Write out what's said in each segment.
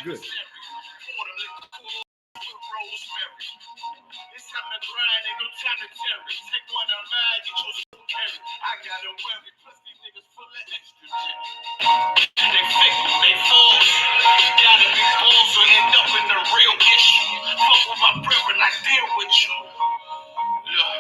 Good. It's time to grind, ain't no time to tarry. Take one out mine, get your soul carry. I got them weary, plus these niggas full of extra shit. They fake, they fall. Gotta be bold, so end up in the real issue. Fuck with my brother, I deal with you. Look,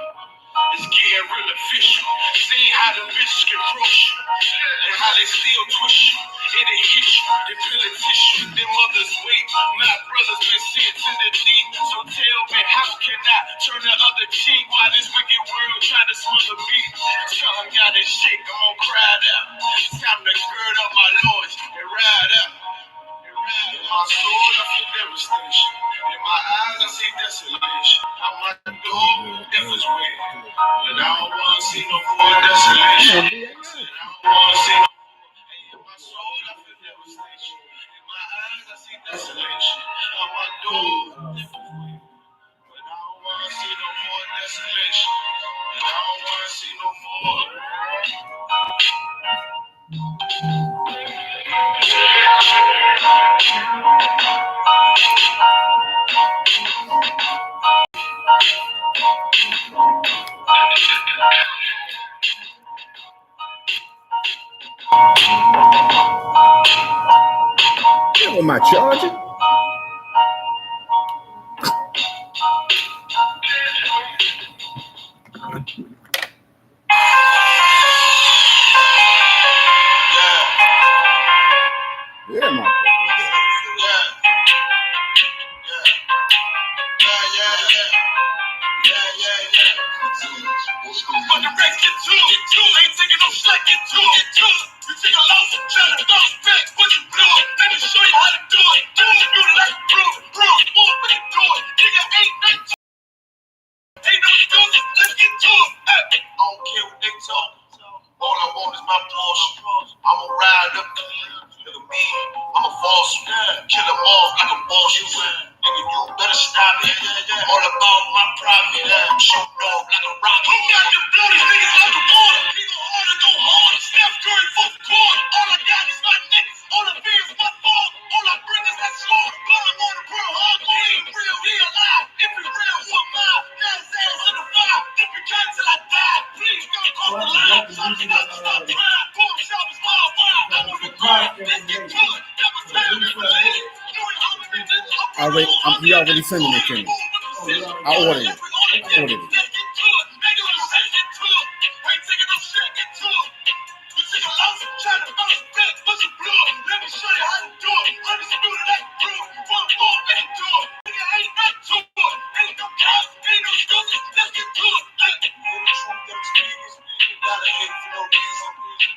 it's getting real official. See how the bitches can crush you, and how they still twist you. It ain't hit you, they feel a tissue. Them mothers weak, my brothers been sent to the deep. So tell me, how can I turn the other cheek while this wicked world try to smother me? Something gotta shake, I'm gonna cry out. Time to gird up my lords and ride out. In my soul, I feel devastation. In my eyes, I see desolation. I'm like the dog, death is weird. But I don't wanna see no more desolation. I don't wanna see no more. In my soul, I feel devastation. In my eyes, I see desolation. I'm like the dog, death is weird. But I don't wanna see no more desolation. And I don't wanna see no more. On my charger. Yeah, my But the rest get to it, ain't taking no slack, get to it. You take a loss, try to bounce back, but you blew it. Let me show you how to do it. Do it like proof, boy, we can do it. Nigga ain't nothing. Ain't no excuses, let's get to it. Hey. I don't care what they talk. All I want is my Porsche. I'ma ride up to look at me. I'm a false, kill them off like a boss. Nigga, you better stop it. All about my profit. Show dog like a rock. Who got the bloody niggas out the water? He gon' harder, go harder. Steph Curry for the court. All I got is my niggas. All I fear is my fault. All I bring is that slaughter. Blowing on the grill hard. He ain't real, he alive. If he real, who am I? Got his ass in the fire. If he can till I die. Please don't cross the line. Something got to stop trying. Boom, shop is wild. I'm on the grind. Let's get to it. Never tell me to leave. You ain't hungry, bitch. He already sending it to me. I ordered it.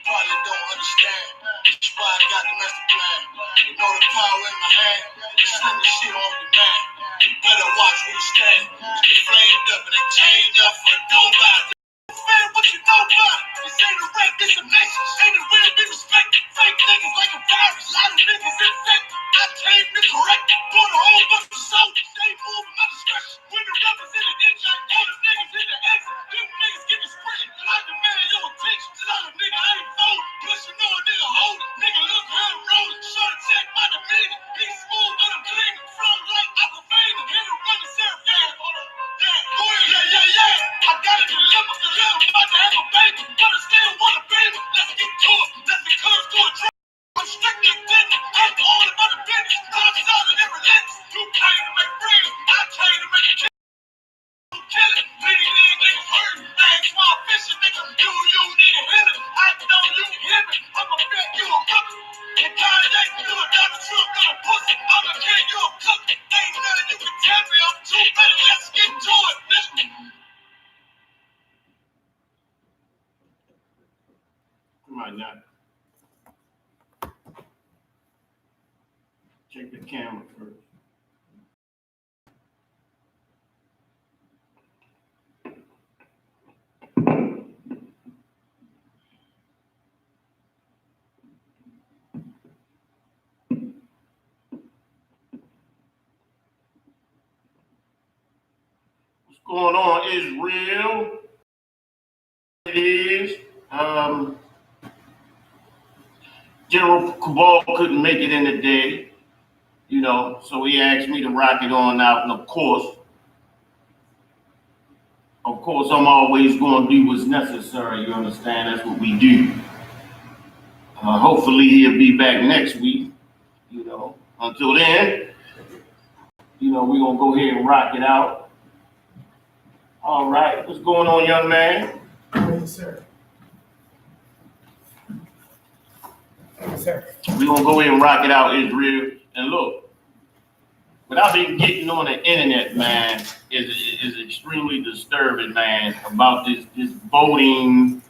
Probably don't understand. That's why I got the master plan. You know the power in my hand. Send this shit on demand. Better watch where you stand. Get flamed up and they chained up for nobody. Man, what you know about? This ain't a rap, this a message. Ain't it real, be respected. Fake niggas like a virus. Lot of niggas infected. I came to correct. Bought a whole bunch of soap. Stay moving my discretion. When the rappers in the inch, all the niggas in the exit. Them niggas get the sprint. And I demand your attention. Tell a nigga I ain't folding. Plus you know a nigga hold it. Nigga look how I'm rolling. Short check my demeanor. Be smooth but I'm clean. Flow like Aquafina. Hit a running Serafina. Yeah. I gotta deliver. I'm about to have a baby. But I still wanna baby. Let's get to it. Let's be close to a trap. I'm strictly dead. I'm all about the business. I'm solid and relentless. You came to make freedom. I came to make a kill. Kill it. Please, niggas hurt. I ain't small fishing, nigga. You need a hitter. I know you can hear me. I'ma bet you a rookie. And God ain't you a dollar truck on a pussy. I'ma kill you a cookie. Ain't nothing you can tell me. I'm too ready. Let's get to it. Come on now. Check the camera first. What's going on, Israel? It is. General Cabal couldn't make it in today. You know, so he asked me to rock it on out, and of course, I'm always going to do what's necessary. You understand? That's what we do. Hopefully, he'll be back next week. You know, until then, you know, we're gonna go ahead and rock it out. All right, what's going on, young man? Yes, sir. Yes, sir. We're gonna go ahead and rock it out, Israel. And look, what I've been getting on the internet, man, is extremely disturbing, man, about this voting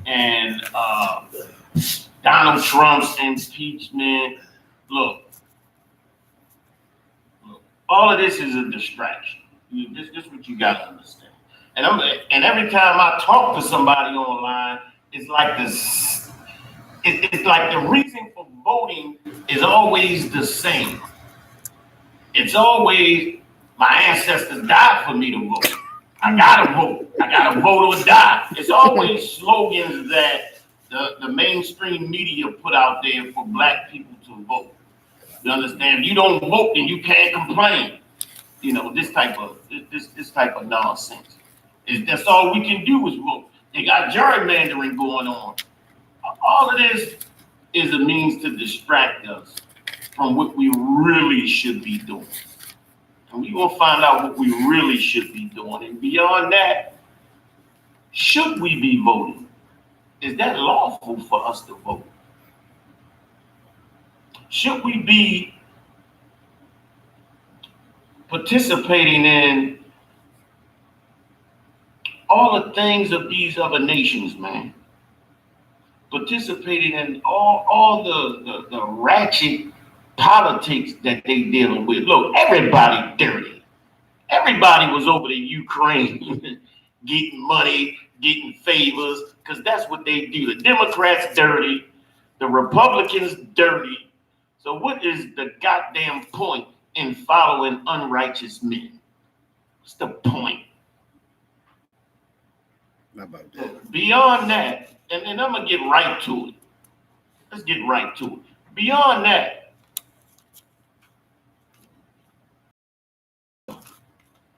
and Donald Trump's impeachment. Look, all of this is a distraction. This is what you gotta understand. And every time I talk to somebody online, it's like this. It's like the reason for voting is always the same. It's always my ancestors died for me to vote. I gotta vote. I gotta vote or die. It's always slogans that the mainstream media put out there for black people to vote. You understand? If you don't vote, then you can't complain. You know, this type of nonsense. That's all we can do is vote. They got gerrymandering going on. All of this is a means to distract us from what we really should be doing. And we're going to find out what we really should be doing. And beyond that, should we be voting? Is that lawful for us to vote? Should we be participating in all the things of these other nations, man? Participating in all the ratchet politics that they dealing with. Look, everybody dirty. Everybody was over the Ukraine getting money, getting favors, because that's what they do. The Democrats dirty, the Republicans dirty. So what is the goddamn point in following unrighteous men? What's the point? Not about that. Beyond that, and I'm gonna get right to it. Let's get right to it. Beyond that,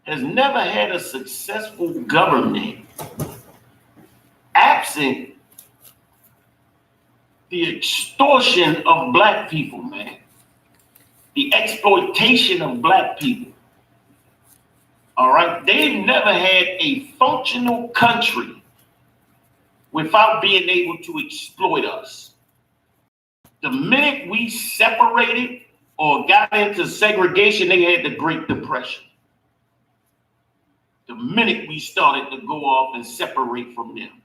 has never had a successful government absent the extortion of black people, man. The exploitation of black people. All right? They've never had a functional country without being able to exploit us. The minute we separated or got into segregation, they had the Great Depression. The minute we started to go off and separate from them,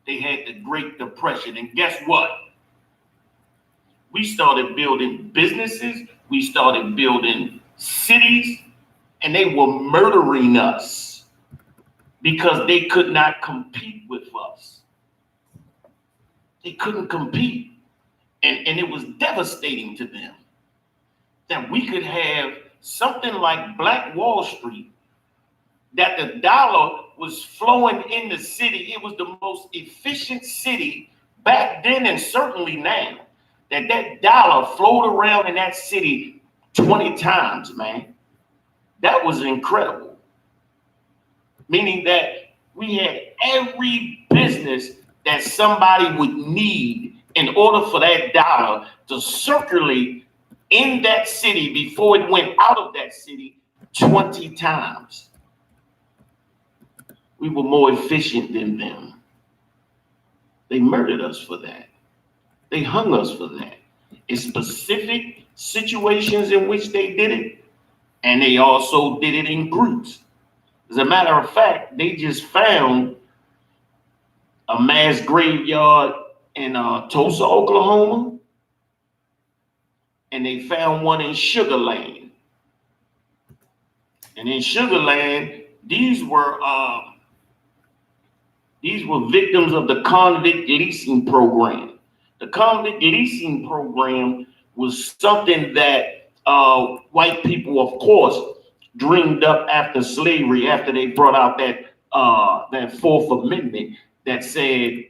they had the Great Depression. And guess what? We started building businesses, we started building cities, and they were murdering us because they could not compete with us. They couldn't compete. And it was devastating to them that we could have something like Black Wall Street, that the dollar was flowing in the city. It was the most efficient city back then and certainly now. That dollar flowed around in that city 20 times, man. That was incredible. Meaning that we had every business that somebody would need in order for that dollar to circulate in that city before it went out of that city 20 times. We were more efficient than them. They murdered us for that. They hung us for that. In specific situations in which they did it, and they also did it in groups. As a matter of fact, they just found a mass graveyard in Tulsa, Oklahoma, and they found one in Sugar Land. And in Sugar Land, these were victims of the convict leasing program. The convict leasing program was something that white people, of course, dreamed up after slavery, after they brought out that Fourth Amendment that said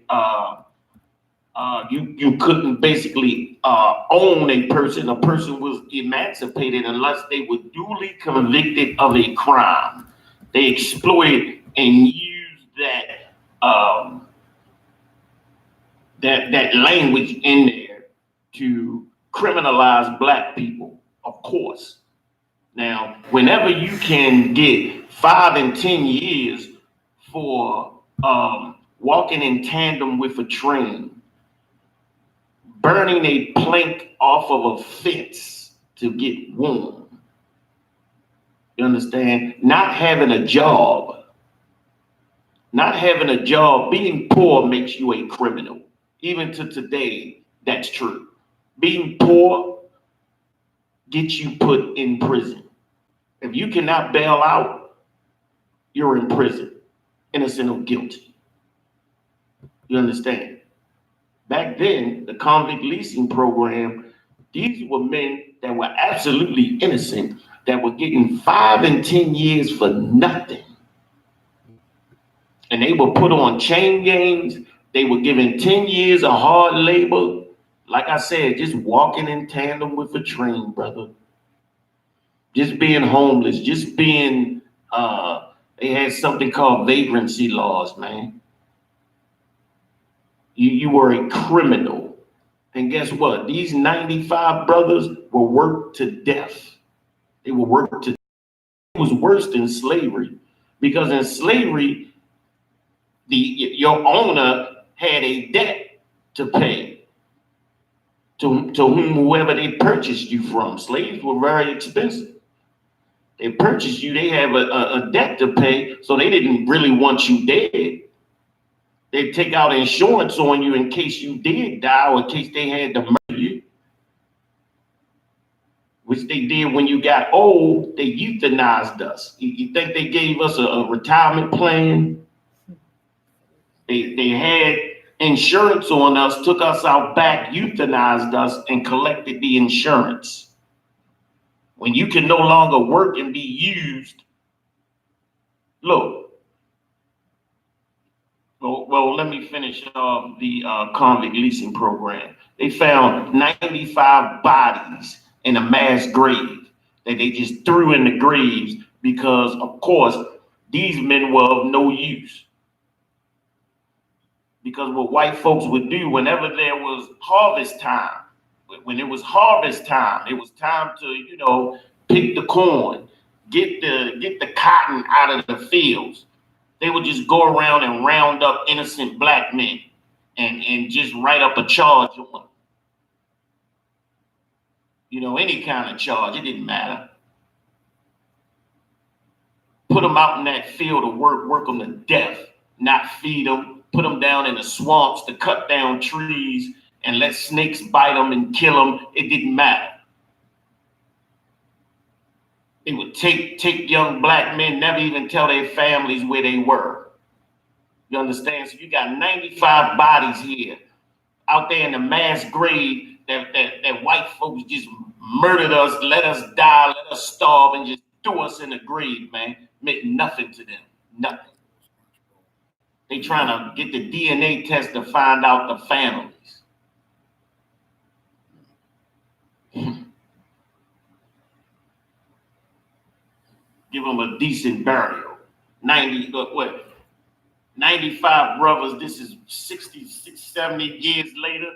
You couldn't basically own a person. A person was emancipated unless they were duly convicted of a crime. They exploited and used um, that language in there to criminalize black people, of course. Now, whenever you can get 5 and 10 years for walking in tandem with a train, burning a plank off of a fence to get warm, you understand? Not having a job, being poor makes you a criminal. Even to today, that's true. Being poor gets you put in prison. If you cannot bail out, you're in prison, innocent or guilty. You understand? Back then, the convict leasing program, these were men that were absolutely innocent, that were getting 5 and 10 years for nothing. And they were put on chain gangs. They were given 10 years of hard labor. Like I said, just walking in tandem with a train, brother. Just being homeless, just being, they had something called vagrancy laws, man. You were a criminal. And guess what? These 95 brothers were worked to death. They were worked to death. It was worse than slavery. Because in slavery, your owner had a debt to pay to whoever they purchased you from. Slaves were very expensive. They purchased you, they have a debt to pay, so they didn't really want you dead. They'd take out insurance on you in case you did die or in case they had to murder you, which they did when you got old. They euthanized us. You think they gave us a retirement plan? They had insurance on us, took us out back, euthanized us, and collected the insurance. When you can no longer work and be used, look. Well, let me finish off the convict leasing program. They found 95 bodies in a mass grave that they just threw in the graves because, of course, these men were of no use. Because what white folks would do whenever there was harvest time, when it was harvest time, it was time to, pick the corn, get the cotton out of the fields. They would just go around and round up innocent black men and just write up a charge on them. Any kind of charge, it didn't matter. Put them out in that field to work them to death, not feed them, put them down in the swamps to cut down trees and let snakes bite them and kill them. It didn't matter. They would take young black men, never even tell their families where they were. You understand? So you got 95 bodies here out there in the mass grave that white folks just murdered us, let us die, let us starve, and just threw us in the grave, man. Meant nothing to them. Nothing. They trying to get the DNA test to find out the families. Give them a decent burial. 95 brothers, this is 66, 70 years later.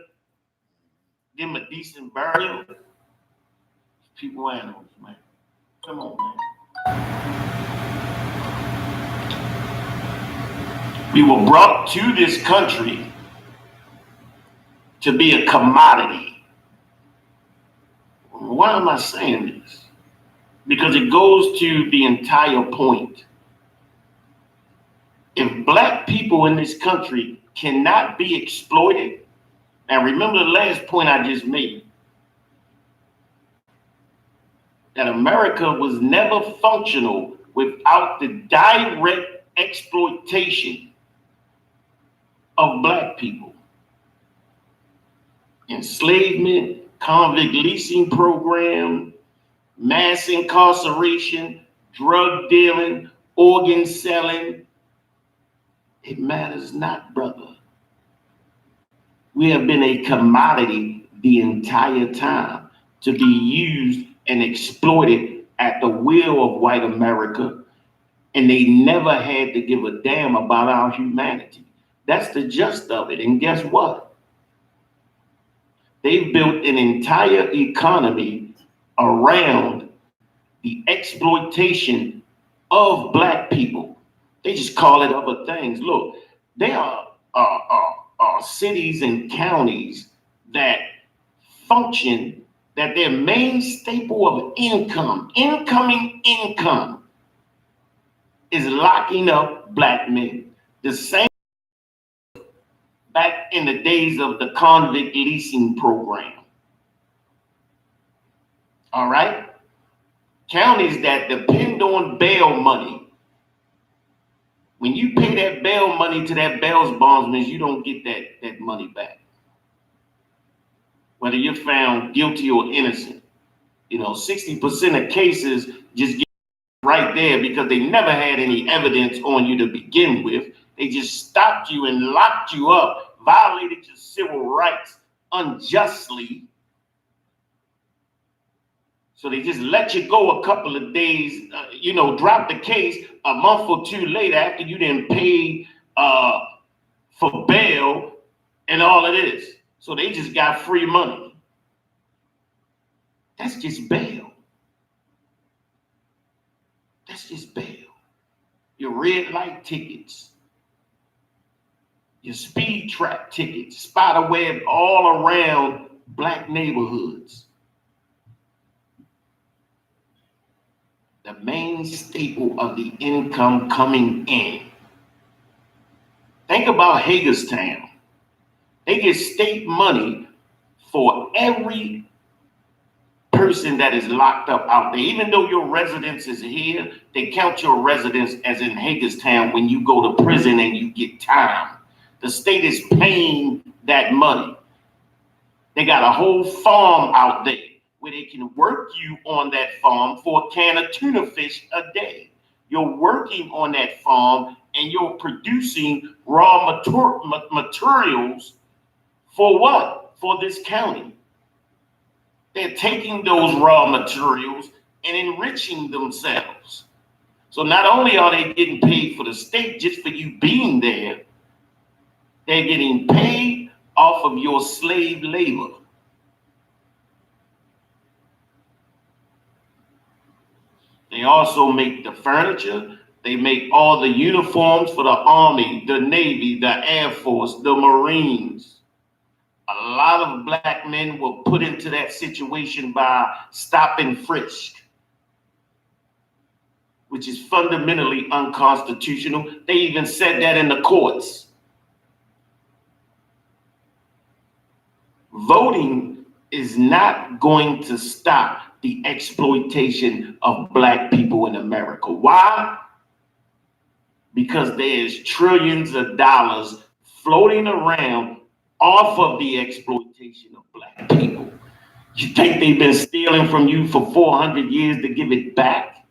Give them a decent burial. People animals, man. Come on, man. We were brought to this country to be a commodity. Why am I saying this? Because it goes to the entire point. If black people in this country cannot be exploited, now remember the last point I just made, that America was never functional without the direct exploitation of black people. Enslavement, convict leasing program, mass incarceration, drug dealing, organ selling. It matters not, brother. We have been a commodity the entire time to be used and exploited at the will of white America, and they never had to give a damn about our humanity. That's the gist of it. And guess what? They've built an entire economy around the exploitation of black people. They just call it other things. Look, there are cities and counties that function, that their main staple of incoming income, is locking up black men. The same back in the days of the convict leasing program. All right? Counties that depend on bail money. When you pay that bail money to that bail bondsman, you don't get that money back. Whether you're found guilty or innocent. 60% of cases just get right there because they never had any evidence on you to begin with. They just stopped you and locked you up, violated your civil rights unjustly. So they just let you go a couple of days, drop the case a month or two later after you didn't pay for bail and all of this. So they just got free money. That's just bail. That's just bail. Your red light tickets, your speed trap tickets, spider web all around black neighborhoods. The main staple of the income coming in. Think about Hagerstown. They get state money for every person that is locked up out there. Even though your residence is here, they count your residence as in Hagerstown when you go to prison and you get time. The state is paying that money. They got a whole farm out there where they can work you on that farm for a can of tuna fish a day. You're working on that farm and you're producing raw materials for what? For this county. They're taking those raw materials and enriching themselves. So not only are they getting paid for the state just for you being there, they're getting paid off of your slave labor. They also make the furniture. They make all the uniforms for the Army, the Navy, the Air Force, the Marines. A lot of black men were put into that situation by stop and frisk, which is fundamentally unconstitutional. They even said that in the courts. Voting is not going to stop the exploitation of black people in America. Why? Because there's trillions of dollars floating around off of the exploitation of black people. You think they've been stealing from you for 400 years to give it back?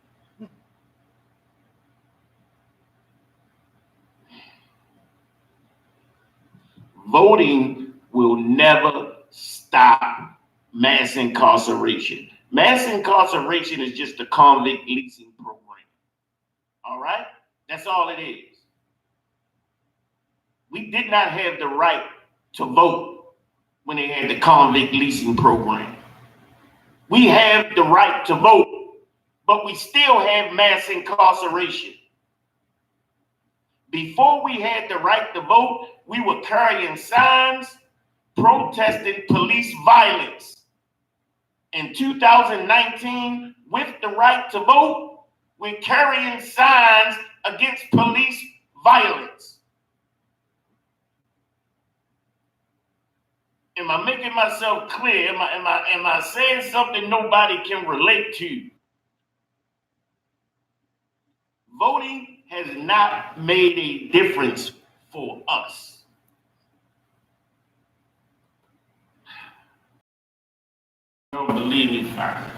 Voting will never stop mass incarceration. Mass incarceration is just a convict leasing program. All right? That's all it is. We did not have the right to vote when they had the convict leasing program. We have the right to vote, but we still have mass incarceration. Before we had the right to vote, we were carrying signs protesting police violence. In 2019, with the right to vote, we're carrying signs against police violence. Am I making myself clear? Am I saying something nobody can relate to? Voting has not made a difference for us. Don't believe me, fine.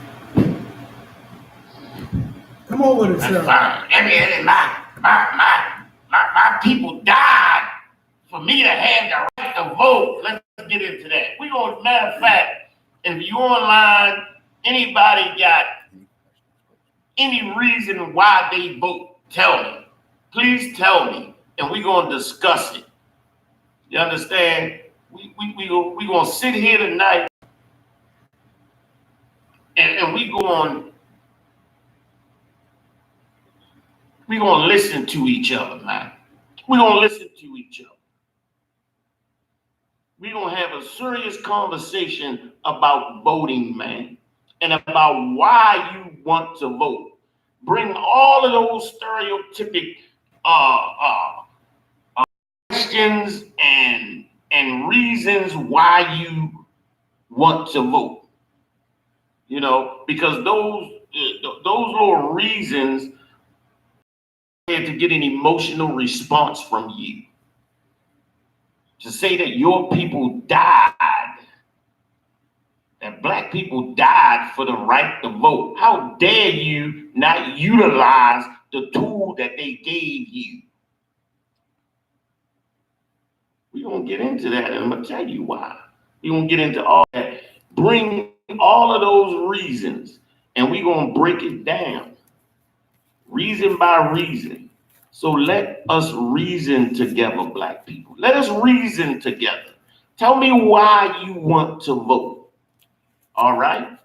Come on with it, sir. Fine. My people died for me to have the right to vote. Let's get into that. We gonna, matter of fact, if you online, anybody got any reason why they vote, tell me. Please tell me, and we're gonna discuss it. You understand? We gonna sit here tonight, and we gonna listen to each other, man. We're gonna listen to each other. We're gonna have a serious conversation about voting, man, and about why you want to vote. Bring all of those stereotypic questions and reasons why you want to vote. You know, because those little reasons had to get an emotional response from you. To say that your people died, that black people died for the right to vote. How dare you not utilize the tool that they gave you? We're going to get into that, and I'm going to tell you why. We're going to get into all that. Bring all of those reasons, and we're going to break it down, reason by reason. So let us reason together, black people. Let us reason together. Tell me why you want to vote. All right?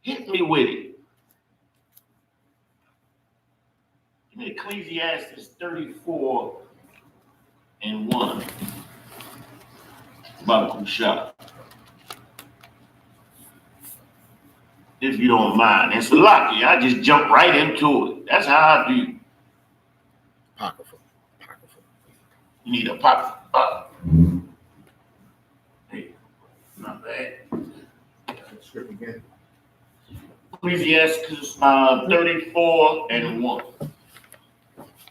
Hit me with it. Give me Ecclesiastes 34:1. Baruch Shah. If you don't mind. And Salaki, I just jump right into it. That's how I do. Apocryphal. You need a pop. Hey, not bad. Script again. Ecclesiastes 34:1.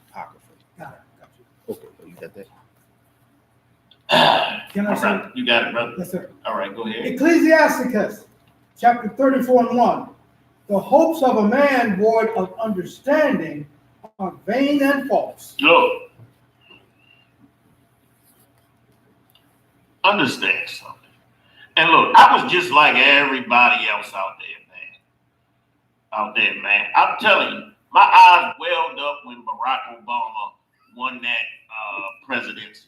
Apocryphal. Got it. Okay, so you got that? Can I All say? right, you got it, brother. Yes, sir. All right, go ahead. Ecclesiasticus, chapter 34:1. The hopes of a man void of understanding are vain and false. Look, understand something. And look, I was just like everybody else out there, man. I'm telling you, my eyes welled up when Barack Obama won that presidency.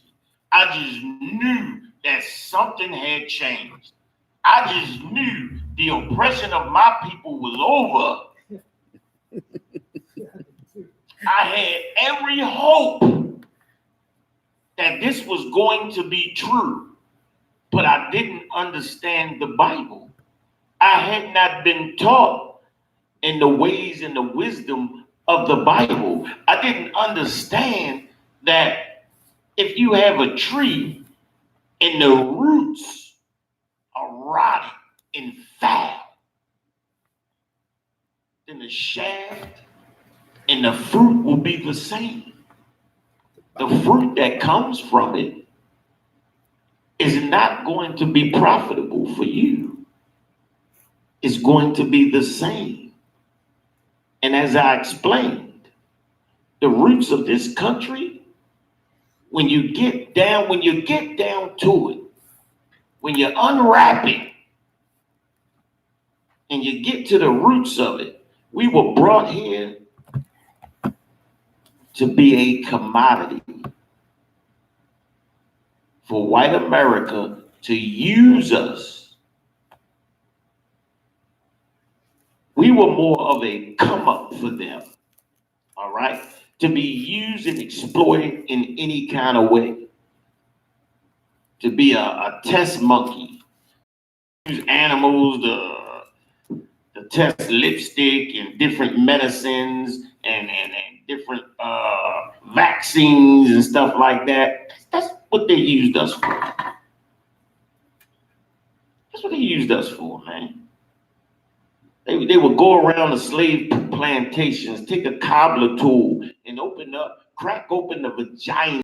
I just knew that something had changed. I just knew the oppression of my people was over. I had every hope that this was going to be true, but I didn't understand the Bible. I had not been taught in the ways and the wisdom of the Bible. I didn't understand that if you have a tree and the roots are rotted and foul, then the shaft and the fruit will be the same. The fruit that comes from it is not going to be profitable for you. It's going to be the same. And as I explained, the roots of this country, when you get down to it, when you unwrap it and you get to the roots of it, we were brought here to be a commodity for white America to use us. We were more of a come up for them, all right? To be used and exploited in any kind of way. To be a test monkey. Use animals to test lipstick and different medicines and different vaccines and stuff like that. That's what they used us for. That's what they used us for, man. They would go around the slave plantations, take a cobbler tool and crack open the vagina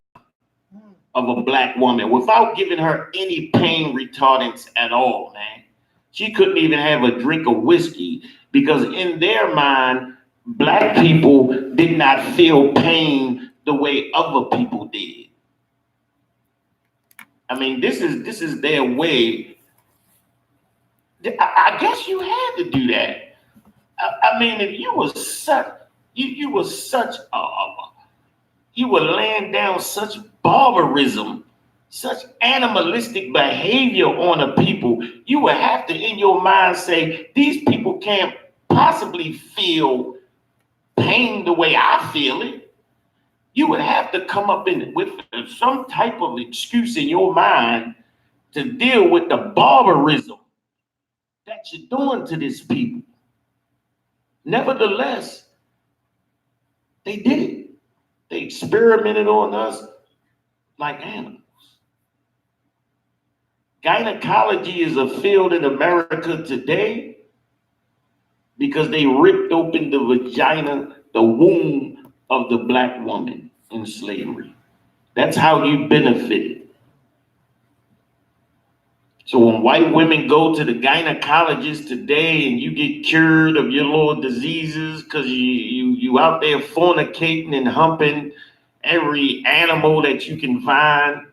of a black woman without giving her any pain retardants at all, man. She couldn't even have a drink of whiskey because in their mind, black people did not feel pain the way other people did. I mean, this is their way. I guess you had to do that. I mean, if you were such, you were such you were laying down such barbarism, such animalistic behavior on the people, you would have to, in your mind, say, these people can't possibly feel pain the way I feel it. You would have to come up with some type of excuse in your mind to deal with the barbarism that you're doing to these people. Nevertheless, they did it. They experimented on us like animals. Gynecology is a field in America today because they ripped open the vagina, the womb of the black woman in slavery. That's how you benefited. So when white women go to the gynecologist today and you get cured of your little diseases because you out there fornicating and humping every animal that you can find,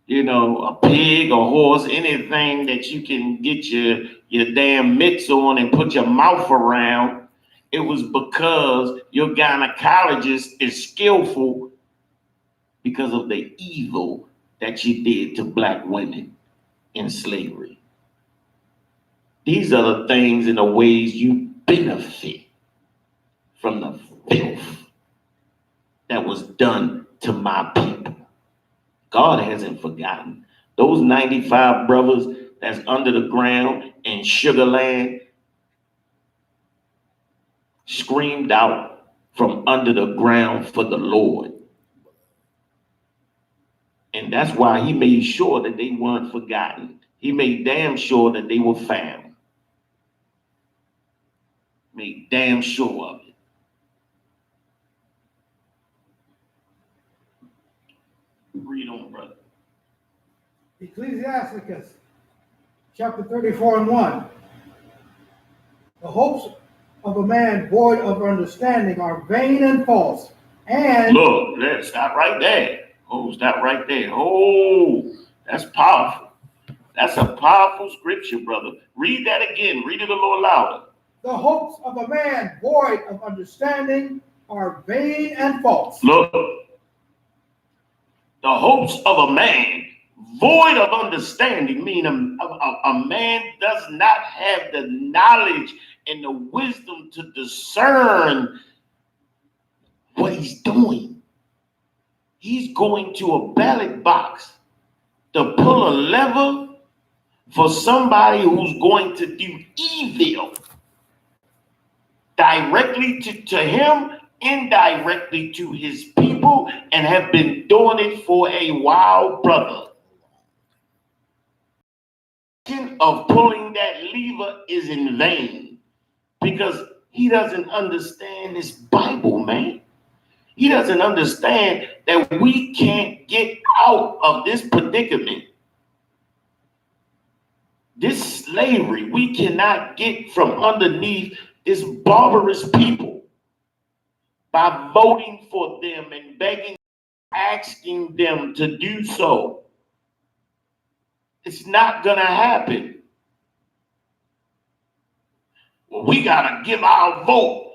you know, a pig, a horse, anything that you can get your damn mitts on and put your mouth around, it was because your gynecologist is skillful because of the evil that you did to black women in slavery. These are the things and the ways you benefit from the filth that was done to my people. God hasn't forgotten. Those 95 brothers that's under the ground in Sugar Land screamed out from under the ground for the Lord. And that's why he made sure that they weren't forgotten. He made damn sure that they were found. Made damn sure of it. Read on, brother. Ecclesiasticus, chapter 34 and 1. The hopes of a man void of understanding are vain and false. And look, let's stop right there. Oh, stop right there. Oh, that's powerful. That's a powerful scripture, brother. Read that again. Read it a little louder. The hopes of a man void of understanding are vain and false. Look, the hopes of a man void of understanding mean a man does not have the knowledge and the wisdom to discern what he's doing. He's going to a ballot box to pull a lever for somebody who's going to do evil directly to him, indirectly to his people, and have been doing it for a while, brother. Of pulling that lever is in vain because he doesn't understand this Bible, man. He doesn't understand that we can't get out of this predicament. This slavery, we cannot get from underneath this barbarous people by voting for them and begging, asking them to do so. It's not gonna happen. Well, we gotta give our vote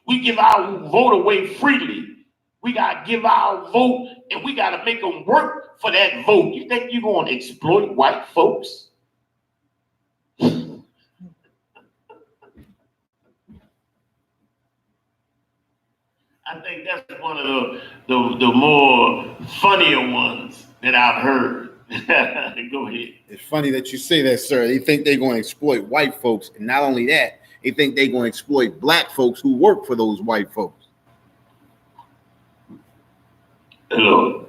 we give our vote away freely. We gotta give our vote and we gotta make them work for that vote. You think you're gonna exploit white folks? I think that's one of the more funnier ones that I've heard. Go ahead. It's funny that you say that, sir. They think they're going to exploit white folks, and not only that, they think they're going to exploit black folks who work for those white folks. Look,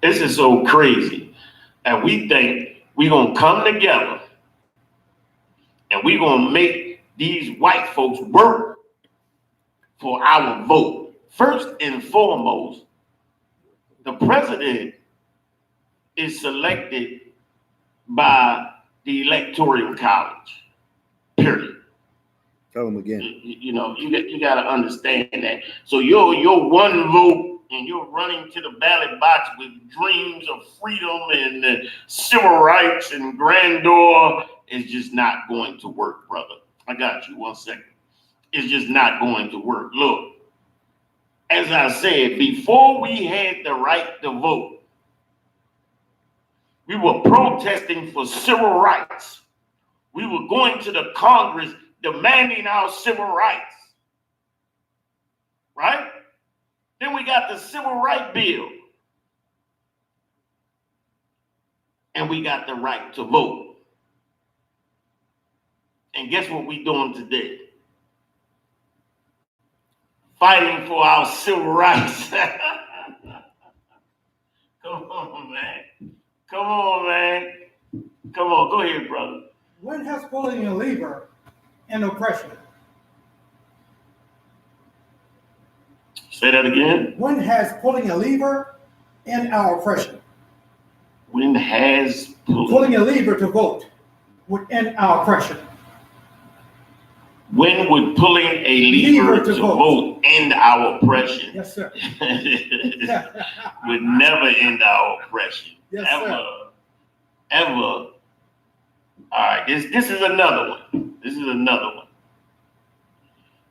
this is so crazy, and we think we're gonna come together and we're gonna make these white folks work for our vote. First and foremost, the president is selected by the electoral college, period. Tell them again. You know, you got to understand that. So your one vote and you're running to the ballot box with dreams of freedom and civil rights and grandeur, it's just not going to work, brother. I got you. 1 second. It's just not going to work. Look, as I said, before we had the right to vote, we were protesting for civil rights. We were going to the Congress demanding our civil rights. Right? Then we got the Civil Rights Bill. And we got the right to vote. And guess what we're doing today? Fighting for our civil rights. Come on, man. Come on, man. Come on, go ahead, brother. When has pulling a lever and oppression? Say that again. When has pulling a lever and our oppression? When has pulling a lever to vote would end our oppression? When would pulling a lever to vote end our oppression? Yes, sir. Would never end our oppression. Yes, ever. Sir. Ever. All right, this is another one. This is another one.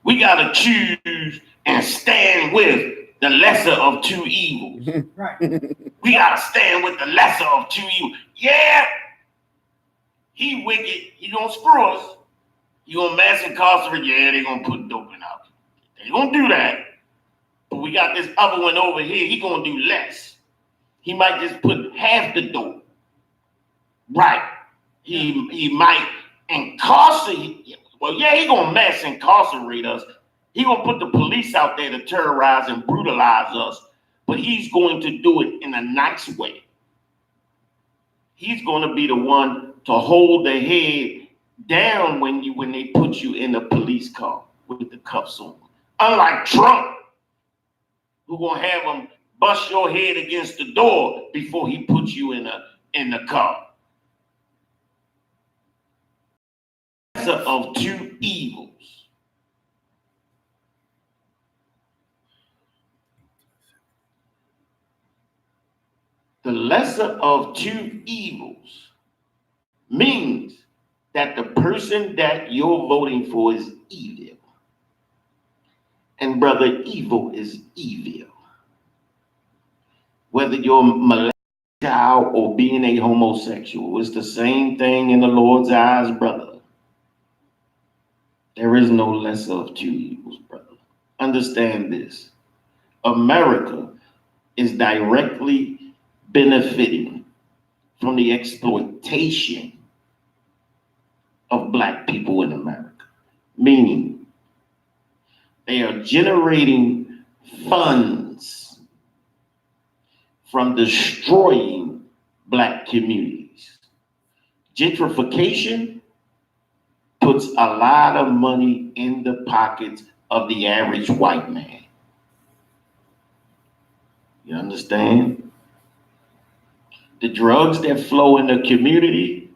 We got to choose and stand with the lesser of two evils. Right. We got to stand with the lesser of two evils. Yeah, he wicked. He going to screw us. He going to mass incarcerate. Yeah, they going to put doping out. They going to do that. But we got this other one over here. He going to do less. He might just put half the dope. Right. He might incarcerate. Well, yeah, he going to mass incarcerate us. He going to put the police out there to terrorize and brutalize us. But he's going to do it in a nice way. He's going to be the one to hold the head down when they put you in a police car with the cuffs on. Unlike Trump, who going to have him bust your head against the door before he puts you in the car. Of two evils. The lesser of two evils means that the person that you're voting for is evil. And brother, evil is evil. Whether you're molested child or being a homosexual, it's the same thing in the Lord's eyes, brother. There is no lesser of two evils, brother. Understand this. America is directly benefiting from the exploitation of black people in America. Meaning, they are generating funds from destroying black communities. Gentrification puts a lot of money in the pockets of the average white man. You understand? The drugs that flow in the community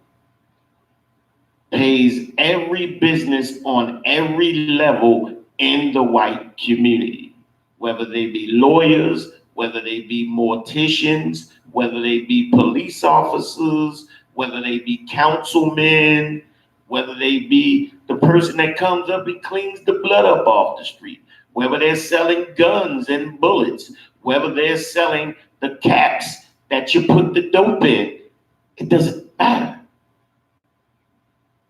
pays every business on every level in the white community, whether they be lawyers, whether they be morticians, whether they be police officers, whether they be councilmen, whether they be the person that comes up and cleans the blood up off the street, whether they're selling guns and bullets, whether they're selling the caps that you put the dope in, it doesn't matter.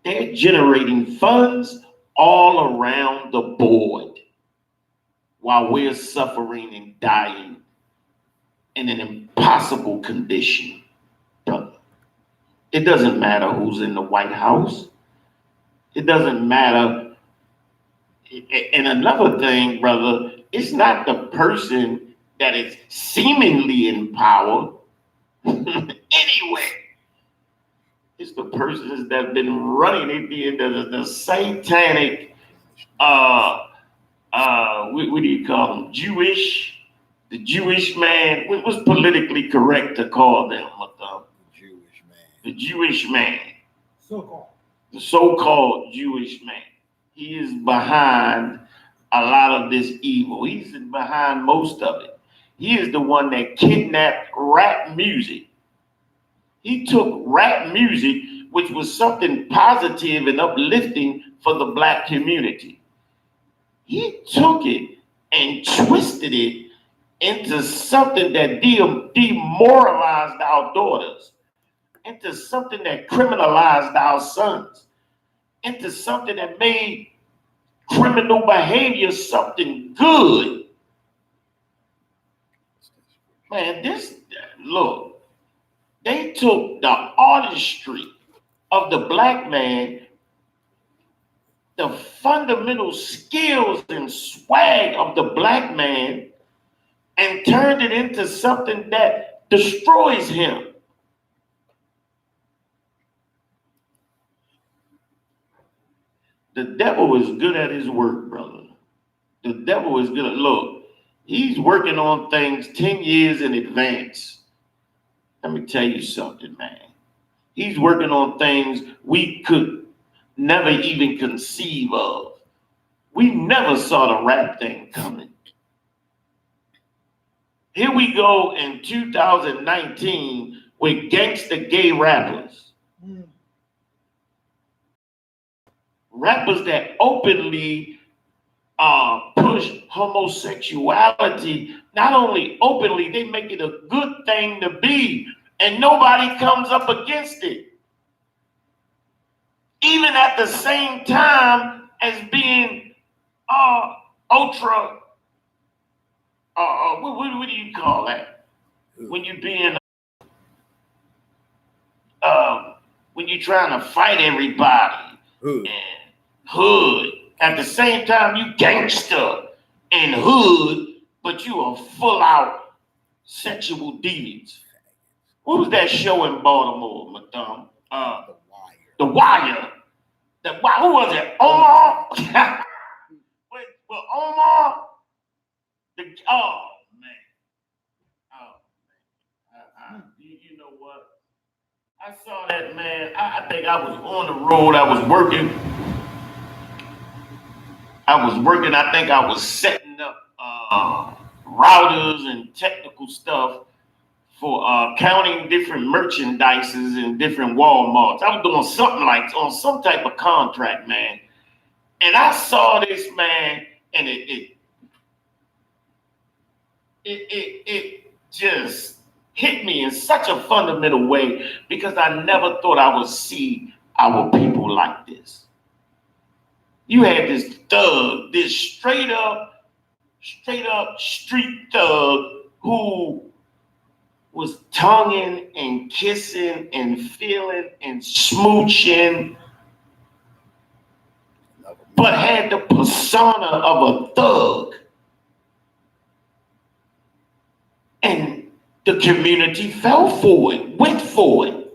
They're generating funds all around the board while we're suffering and dying in an impossible condition, brother. It doesn't matter who's in the White House. It doesn't matter. And another thing, brother, it's not the person that is seemingly in power anyway. It's the persons that have been running it, the satanic, what do you call them? The Jewish man. It was politically correct to call them Jewish man. The Jewish man. So-called. The so-called Jewish man. He is behind a lot of this evil. He's behind most of it. He is the one that kidnapped rap music. He took rap music, which was something positive and uplifting for the black community. He took it and twisted it into something that demoralized our daughters, into something that criminalized our sons, into something that made criminal behavior something good. Man, look, they took the artistry of the black man, the fundamental skills and swag of the black man, and turned it into something that destroys him. The devil is good at his work, brother. The devil is good at, look, he's working on things 10 years in advance. Let me tell you something, man. He's working on things we could never even conceive of. We never saw the rap thing coming. Here we go in 2019 with gangsta gay rappers. Rappers that openly push homosexuality. Not only openly, they make it a good thing to be, and nobody comes up against it. Even at the same time as being ultra, what do you call that? When you're being, when you're trying to fight everybody. Hood. And hood. At the same time, you gangster and hood, but you are full out sexual deviants. What was that show in Baltimore, Madame? The Wire. Who was it? Omar? Wait, well, Omar? Oh, man. You know what? I saw that, man. I think I was on the road. I was working. I think I was setting up routers and technical stuff for counting different merchandises in different Walmarts. I was doing something like on some type of contract, man. And I saw this, man, and it just hit me in such a fundamental way because I never thought I would see our people like this. You had this thug, this straight up street thug who was tonguing and kissing and feeling and smooching, but had the persona of a thug. And the community fell for it, went for it.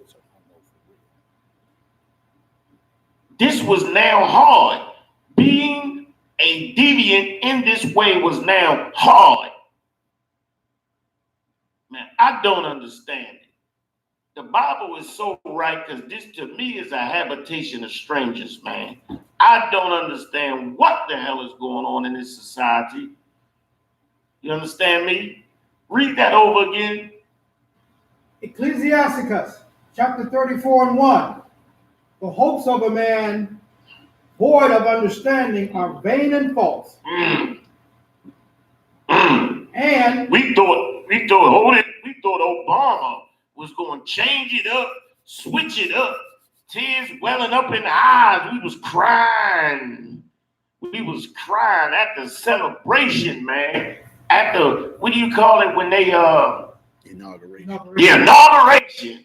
This was now hard. Being a deviant in this way was now hard. Man, I don't understand it. The Bible is so right because this to me is a habitation of strangers, man. I don't understand what the hell is going on in this society. You understand me? Read that over again. Ecclesiasticus, chapter 34 and 1. The hopes of a man void of understanding are vain and false. And we thought Obama was going to change it up, switch it up. Tears welling up in the eyes. We was crying. We was crying at the celebration, man. At the, what do you call it when they Inauguration. The inauguration.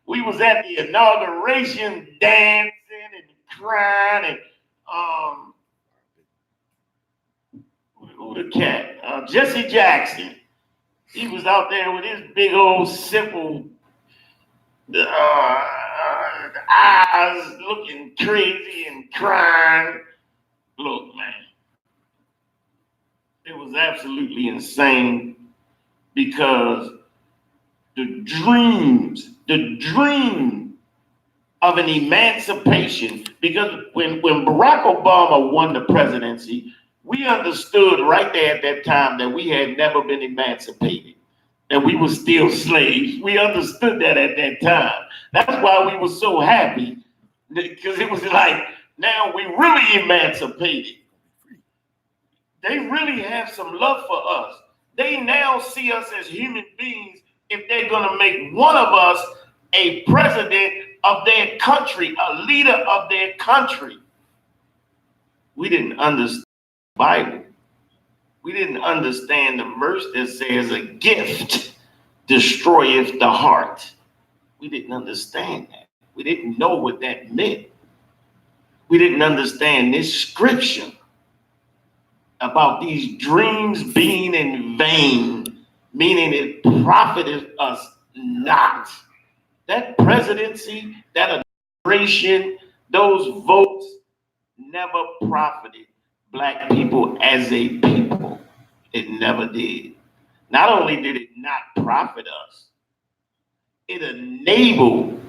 We was at the inauguration dancing and crying and who the cat? Jesse Jackson. He was out there with his big old simple eyes looking crazy and crying. Look, man, it was absolutely insane because the dream of an emancipation, because when Barack Obama won the presidency, We understood right there at that time that we had never been emancipated and we were still slaves. We understood that at that time. That's why we were so happy, because it was like, now we really emancipated. They really have some love for us. They now see us as human beings if they're going to make one of us a president of their country, a leader of their country. We didn't understand the Bible. We didn't understand the verse that says a gift destroyeth the heart. We didn't understand that. We didn't know what that meant. We didn't understand this scripture about these dreams being in vain, meaning it profited us not. That presidency, that administration, those votes never profited Black people as a people. It never did. Not only did it not profit us, it enabled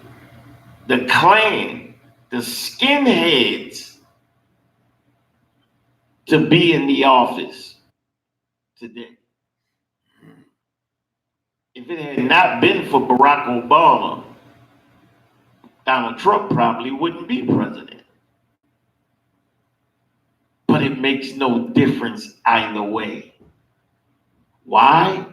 the Klan, the skinheads, to be in the office today. If it had not been for Barack Obama, Donald Trump probably wouldn't be president. But it makes no difference either way. Why?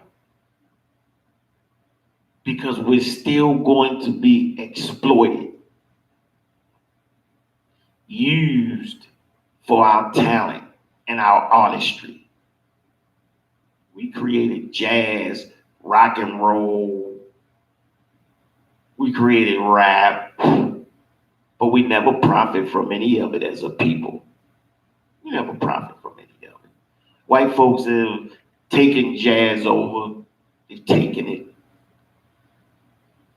Because we're still going to be exploited, used for our talent and our artistry. We created jazz, rock and roll. We created rap, but we never profit from any of it as a people. We never profit from any of it. White folks have taken jazz over. They've taken it,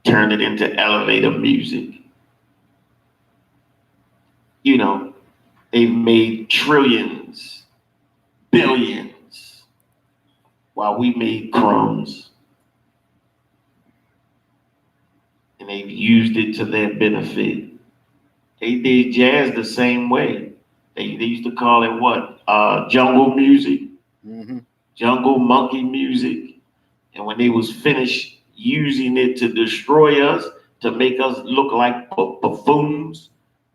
turned it into elevator music. You know, they've made trillions, billions, while we made crumbs. And they've used it to their benefit. They did jazz the same way. They used to call it what? Jungle music, jungle monkey music. And when they was finished using it to destroy us, to make us look like buffoons,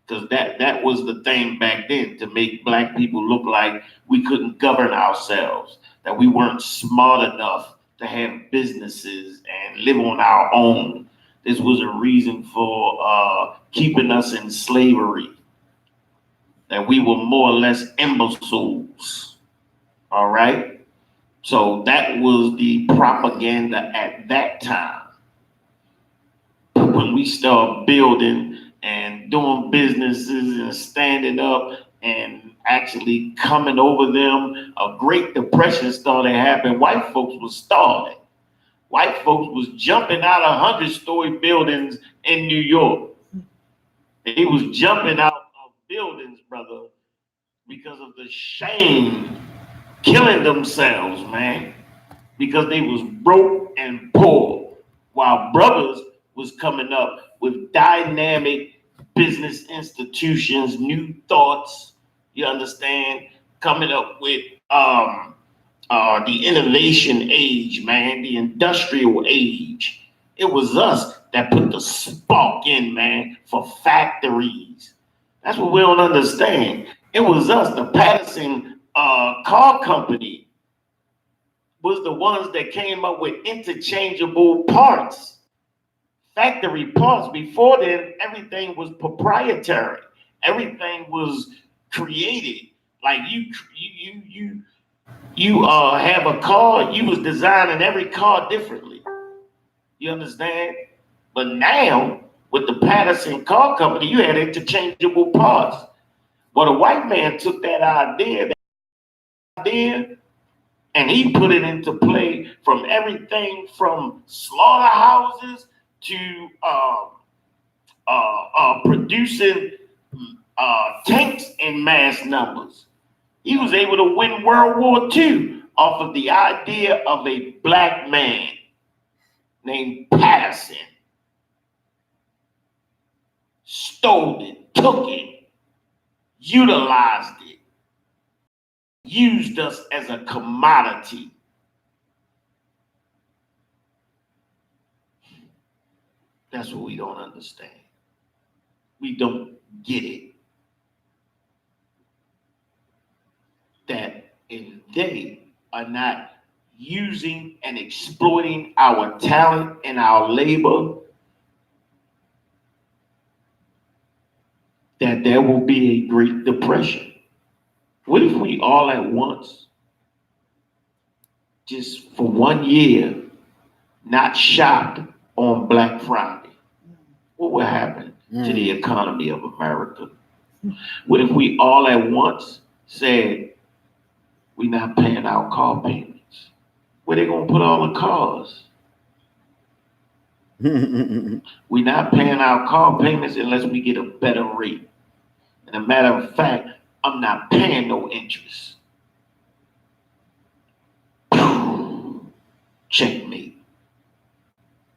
because that was the thing back then, to make Black people look like we couldn't govern ourselves, that we weren't smart enough to have businesses and live on our own. This was a reason for keeping us in slavery, that we were more or less imbeciles. All right? So that was the propaganda at that time. But when we start building and doing businesses and standing up and actually coming over them, a Great Depression started happening. White folks was starving. White folks was jumping out of 100-story buildings in New York. They was jumping out of buildings, brother, because of the shame, killing themselves, man, because they was broke and poor, while brothers was coming up with dynamic business institutions, new thoughts, you understand, coming up with the innovation age, man, the industrial age. It was us that put the spark in, man, for factories. That's what we don't understand. It was us, the Patterson car company was the ones that came up with interchangeable parts, factory parts. Before then, everything was proprietary. Everything was created. Like you have a car, you was designing every car differently. You understand? But now, with the Patterson car company, you had interchangeable parts. But a white man took that idea, and he put it into play, from everything from slaughterhouses to producing tanks in mass numbers. He was able to win World War II off of the idea of a Black man named Patterson. Stole it, took it, utilized it, used us as a commodity. That's what we don't understand. We don't get it. That if they are not using and exploiting our talent and our labor, that there will be a Great Depression. What if we all at once, just for 1 year, not shopped on Black Friday? What would happen to the economy of America? What if we all at once said, we're not paying our car payments? Where they gonna put all the cars? We're not paying our car payments unless we get a better rate. And a matter of fact, I'm not paying no interest. Checkmate.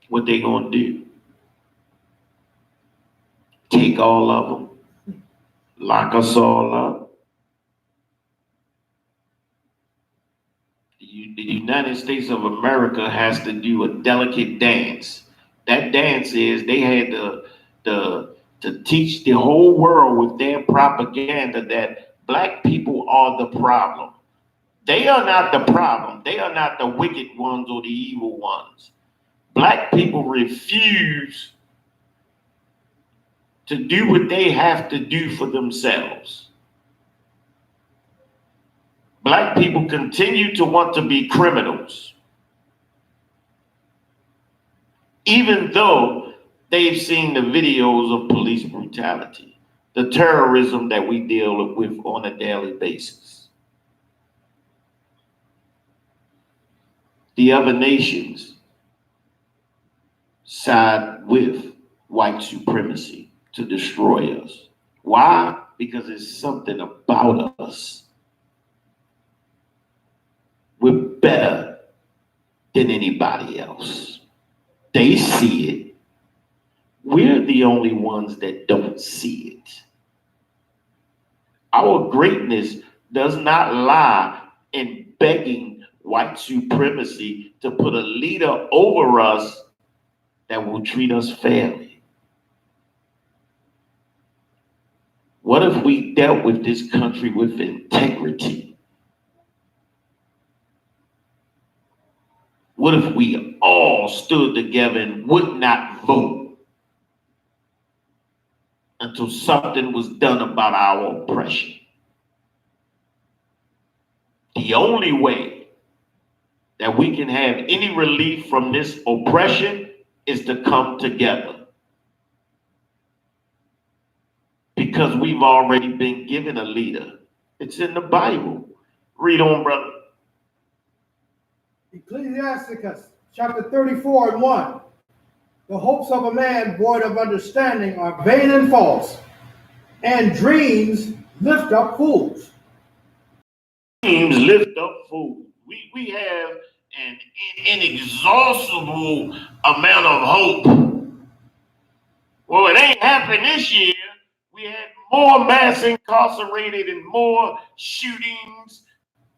What they gonna do? Take all of them, lock us all up. The United States of America has to do a delicate dance. That dance is they had to teach the whole world with their propaganda that Black people are the problem. They are not the problem. They are not the wicked ones or the evil ones. Black people refuse to do what they have to do for themselves. Black people continue to want to be criminals, even though they've seen the videos of police brutality, the terrorism that we deal with on a daily basis. The other nations side with white supremacy to destroy us. Why? Because it's something about us. We're better than anybody else. They see it. We're the only ones that don't see it. Our greatness does not lie in begging white supremacy to put a leader over us that will treat us fairly. What if we dealt with this country with integrity? What if we all stood together and would not vote until something was done about our oppression? The only way that we can have any relief from this oppression is to come together. Because we've already been given a leader. It's in the Bible. Read on, brother. Ecclesiasticus chapter 34 and 1. The hopes of a man void of understanding are vain and false, and dreams lift up fools. Dreams lift up fools. We have an inexhaustible amount of hope. Well, it ain't happened this year. We had more mass incarcerated and more shootings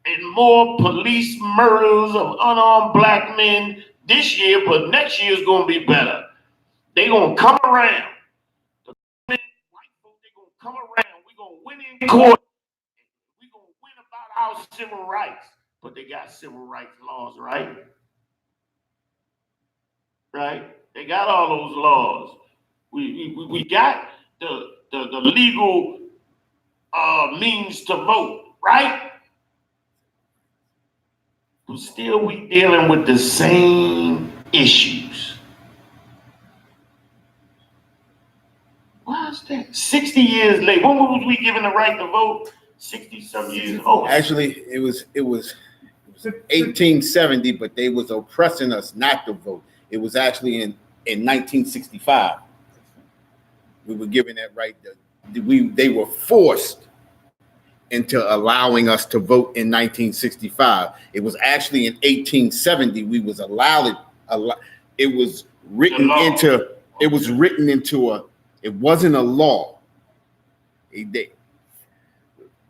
and more police murders of unarmed Black men this year, but next year is going to be better. They're going to come around. The white folks, they're going to come around. We're going to win in court. We're going to win about our civil rights. But they got civil rights laws, right? Right? They got all those laws. We got the legal means to vote, right? But still we dealing with the same issues. Why is that? 60 years late. When was we given the right to vote? 60-some years old. Actually, it was 1870, but they was oppressing us not to vote. It was actually in 1965. We were given that right. They were forced into allowing us to vote in 1965. It was actually in 1870 we was allowed. It was written into. It was written into a. It wasn't a law. Let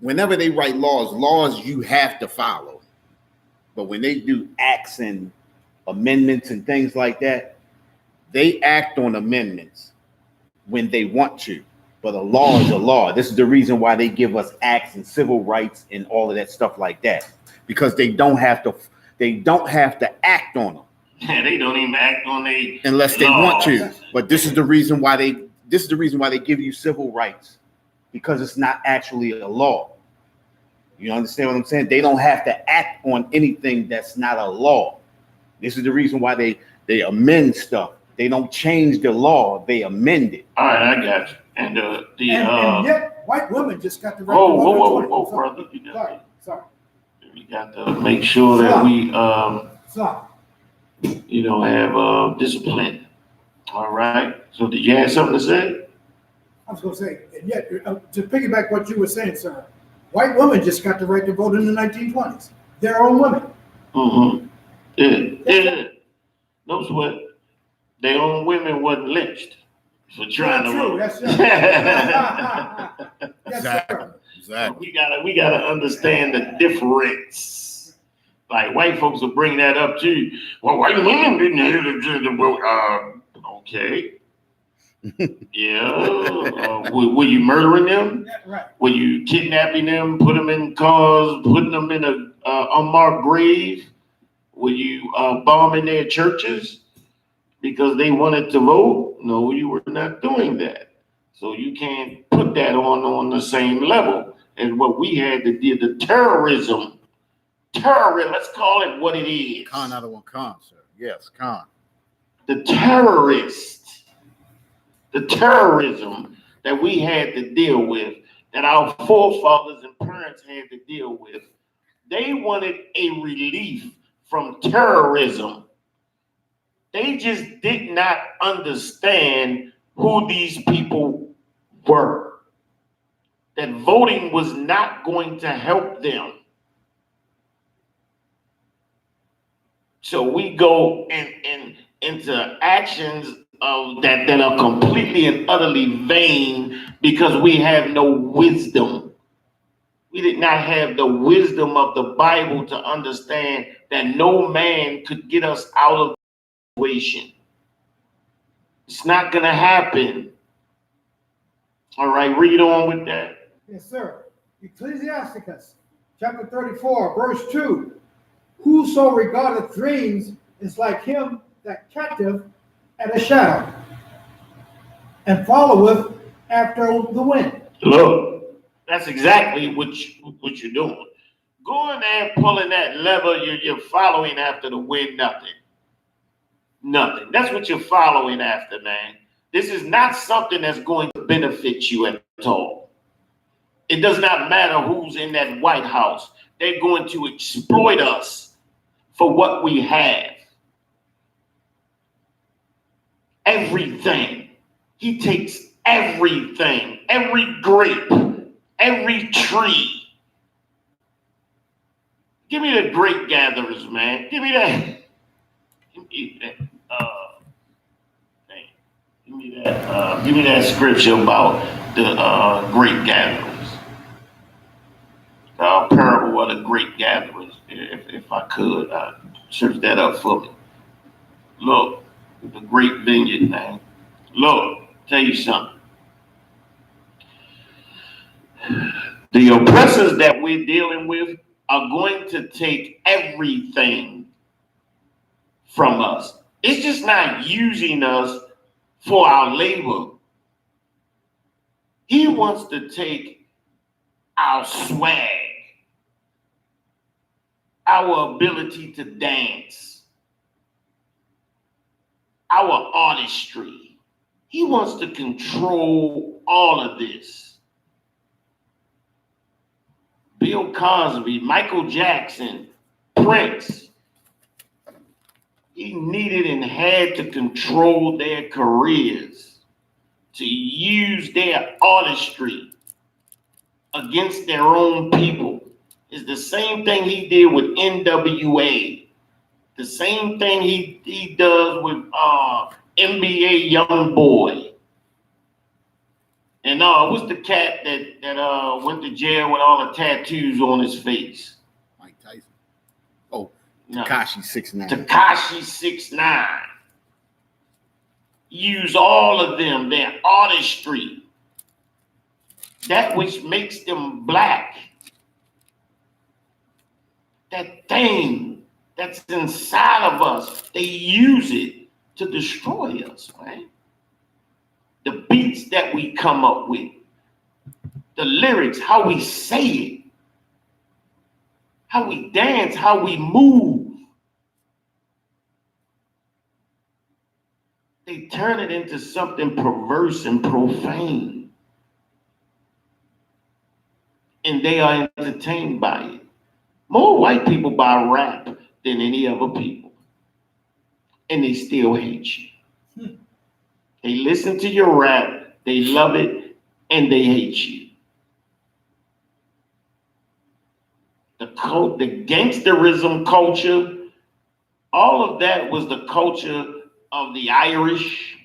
whenever they write laws you have to follow. But when they do acts and amendments and things like that, they act on amendments when they want to. But a law is a law. This is the reason why they give us acts and civil rights and all of that stuff like that, because they don't have to act on them. Yeah, they don't even act on they unless they laws. want to. But this is the reason why they give you civil rights, because it's not actually a law. You understand what I'm saying? They don't have to act on anything that's not a law. This is the reason why they amend stuff. They don't change the law, they amend it. All right, I got you. And and yet white women just got the right whoa, brother. We got to make sure that we have discipline. All right. So did you have something to say? I was going to say, and yet to piggyback what you were saying, sir, white women just got the right to vote in the 1920s. Their own women. Mm-hmm. Yeah. No sweat. Their own women wasn't lynched for trying to vote. Yes, sir. Yes, sir. Exactly. So we gotta understand the difference. Like white folks will bring that up too. Well, white women didn't have to vote. Okay. Yeah. Were you murdering them? Yeah, right. Were you kidnapping them, put them in cars, putting them in a unmarked grave? Were you bombing their churches because they wanted to vote? No, you were not doing that. So you can't put that on the same level as what we had to do. The terrorism, let's call it what it is. Con out of one con, sir. Yes, con. The terrorism that we had to deal with, that our forefathers and parents had to deal with, they wanted a relief from terrorism. They just did not understand who these people were. That voting was not going to help them. So we go into actions that are completely and utterly vain because we have no wisdom. We did not have the wisdom of the Bible to understand that no man could get us out of the situation. It's not going to happen. All right, read on with that. Yes, sir. Ecclesiasticus, chapter 34, verse 2. Whoso regardeth dreams is like him that catcheth at a shadow, and followeth after the wind. Look, that's exactly what you're doing. Going there and pulling that lever, you're following after the wind, nothing. That's what you're following after, man. This is not something that's going to benefit you at all. It does not matter who's in that White House. They're going to exploit us for what we have. Everything. He takes everything, every grape, every tree. Give me the grape gatherers, man. Give me that. Give me that scripture about the grape gatherers. Parable of the grape gatherers. If I could, search that up for me. Look, the great vineyard, man. Look, tell you something. The oppressors that we're dealing with are going to take everything from us. It's just not using us for our labor. He wants to take our swag, our ability to dance, our artistry. He wants to control all of this. Bill Cosby, Michael Jackson, Prince. He needed and had to control their careers, to use their artistry against their own people. It's the same thing he did with NWA. The same thing he does with NBA YoungBoy. And what's the cat that went to jail with all the tattoos on his face? Mike Tyson. Oh, No. Tekashi 6ix9ine. Tekashi 6ix9ine. Use all of them, their artistry, that which makes them black. That thing that's inside of us, they use it to destroy us, right? The beats that we come up with, the lyrics, how we say it, how we dance, how we move. They turn it into something perverse and profane. And they are entertained by it. More white people buy rap than any other people. And they still hate you. They listen to your rap, they love it, and they hate you. The gangsterism culture, all of that was the culture of the Irish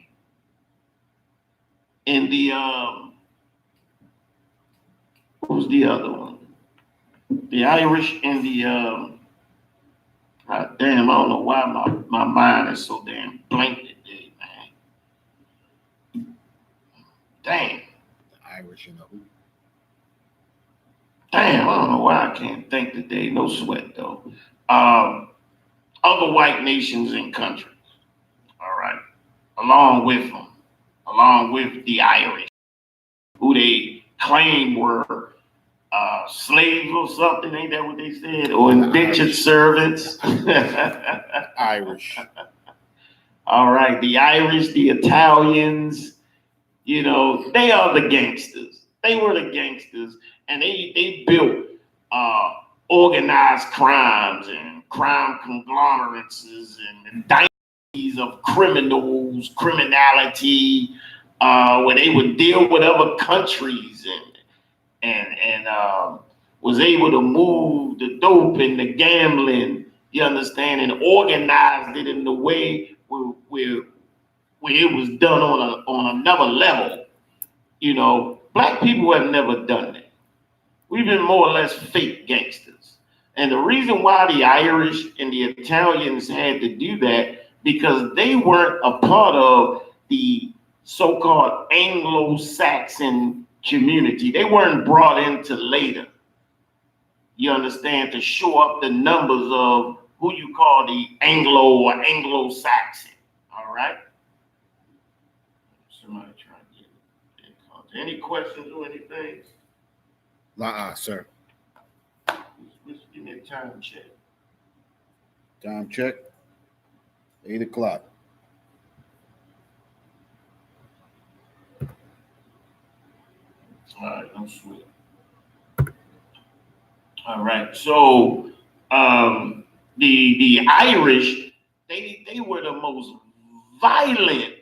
and the what was the other one? The Irish and the God damn, I don't know why my mind is so damn blank today, man. Damn. The Irish and the who? Damn, I don't know why I can't think today. No sweat though. Other white nations and countries. All right. Along with them. Along with the Irish, who they claim were slaves or something, ain't that what they said? Or indentured servants. Irish. All right, the Irish, the Italians, you know, they are the gangsters. They were the gangsters, and they built organized crimes and crime conglomerates and dynasties of criminality, where they would deal with other countries and was able to move the dope and the gambling, you understand, and organized it in the way where it was done on another level. You know, black people have never done that. We've been more or less fake gangsters. And the reason why the Irish and the Italians had to do that, because they weren't a part of the so-called Anglo-Saxon community. They weren't brought into later, you understand, to show up the numbers of who you call the Anglo or Anglo-Saxon, all right? Somebody trying to get in contact. Any questions or anything? Sir. Let's give me a time check. Time check. 8 o'clock. All right, no sweat. All right, so the Irish, they were the most violent,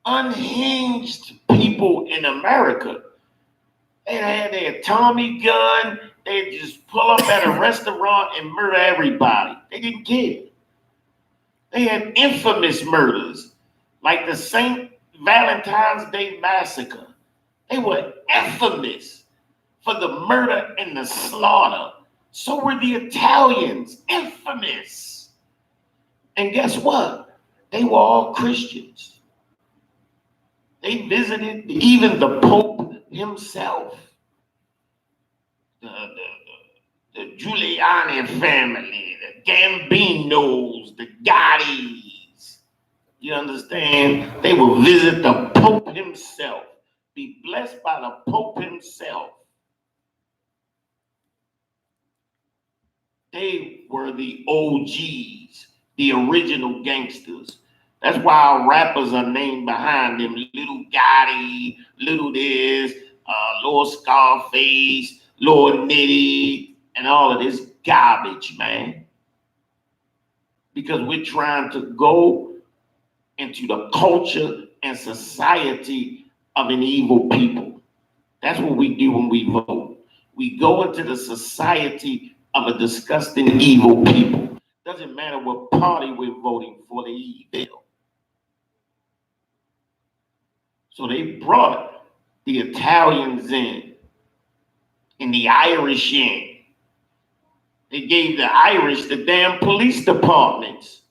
unhinged people in America. They had their Tommy gun. They'd just pull up at a restaurant and murder everybody. They didn't care. They had infamous murders, like the St. Valentine's Day Massacre. They were infamous for the murder and the slaughter. So were the Italians, infamous. And guess what? They were all Christians. They visited even the Pope himself. The Giuliani family, the Gambinos, the Gottis. You understand? They will visit the Pope himself, be blessed by the Pope himself. They were the OGs, the original gangsters. That's why our rappers are named behind them. Little Gotti, Little this, Lord Scarface, Lord Nitty, and all of this garbage, man. Because we're trying to go into the culture and society of an evil people. That's what we do when we vote. We go into the society of a disgusting evil people. Doesn't matter what party we're voting for, the evil. So they brought the Italians in, and the Irish in. They gave the Irish the damn police departments.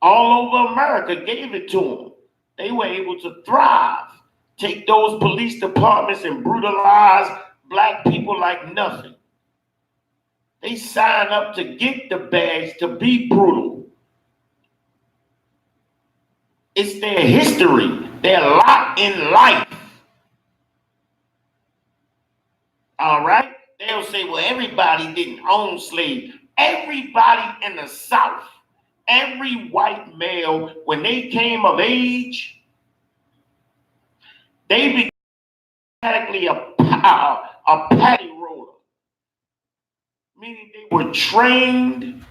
All over America gave it to them. They were able to thrive. Take those police departments and brutalize black people like nothing. They sign up to get the badge to be brutal. It's their history, their lot in life. All right? They'll say, well, everybody didn't own slaves. Everybody in the South, every white male, when they came of age, they became automatically a patty roller. Meaning they were trained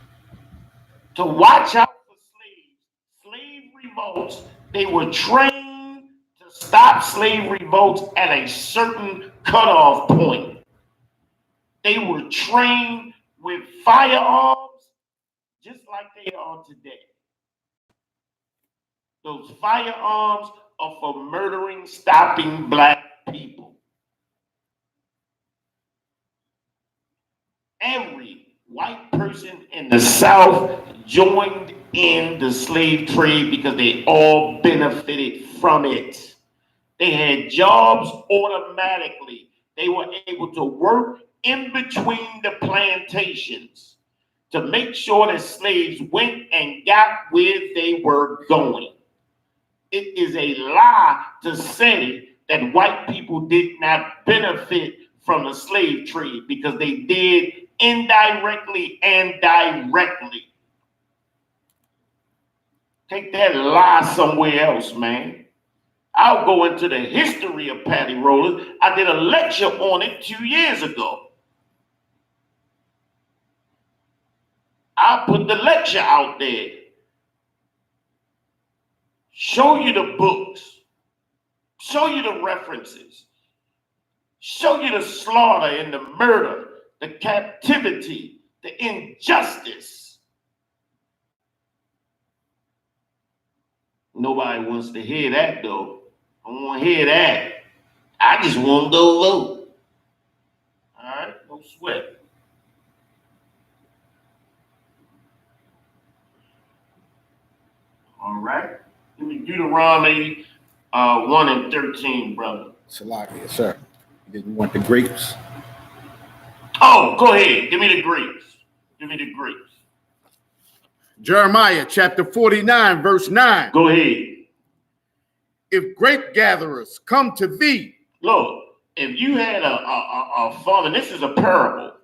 to watch out for slaves, slave revolts. They were trained to stop slave revolts at a certain cutoff point. They were trained with firearms just like they are today. Those firearms are for murdering, stopping black people. Every white person in the South joined in the slave trade because they all benefited from it. They had jobs automatically. They were able to work in between the plantations to make sure that slaves went and got where they were going. It is a lie to say that white people did not benefit from the slave trade, because they did indirectly and directly. Take that lie somewhere else, man. I'll go into the history of patty rollers. I did a lecture on it 2 years ago. I'll put the lecture out there. Show you the books. Show you the references. Show you the slaughter and the murder, the captivity, the injustice. Nobody wants to hear that, though. I don't want to hear that. I just want to go vote. All right? No sweat. All right? Give me Deuteronomy 1 and 13, brother. Salakia, sir. You didn't want the grapes? Oh, go ahead. Give me the grapes. Give me the grapes. Jeremiah chapter 49, verse 9. Go ahead. If grape gatherers come to thee. Look, if you had a farm, and this is a parable.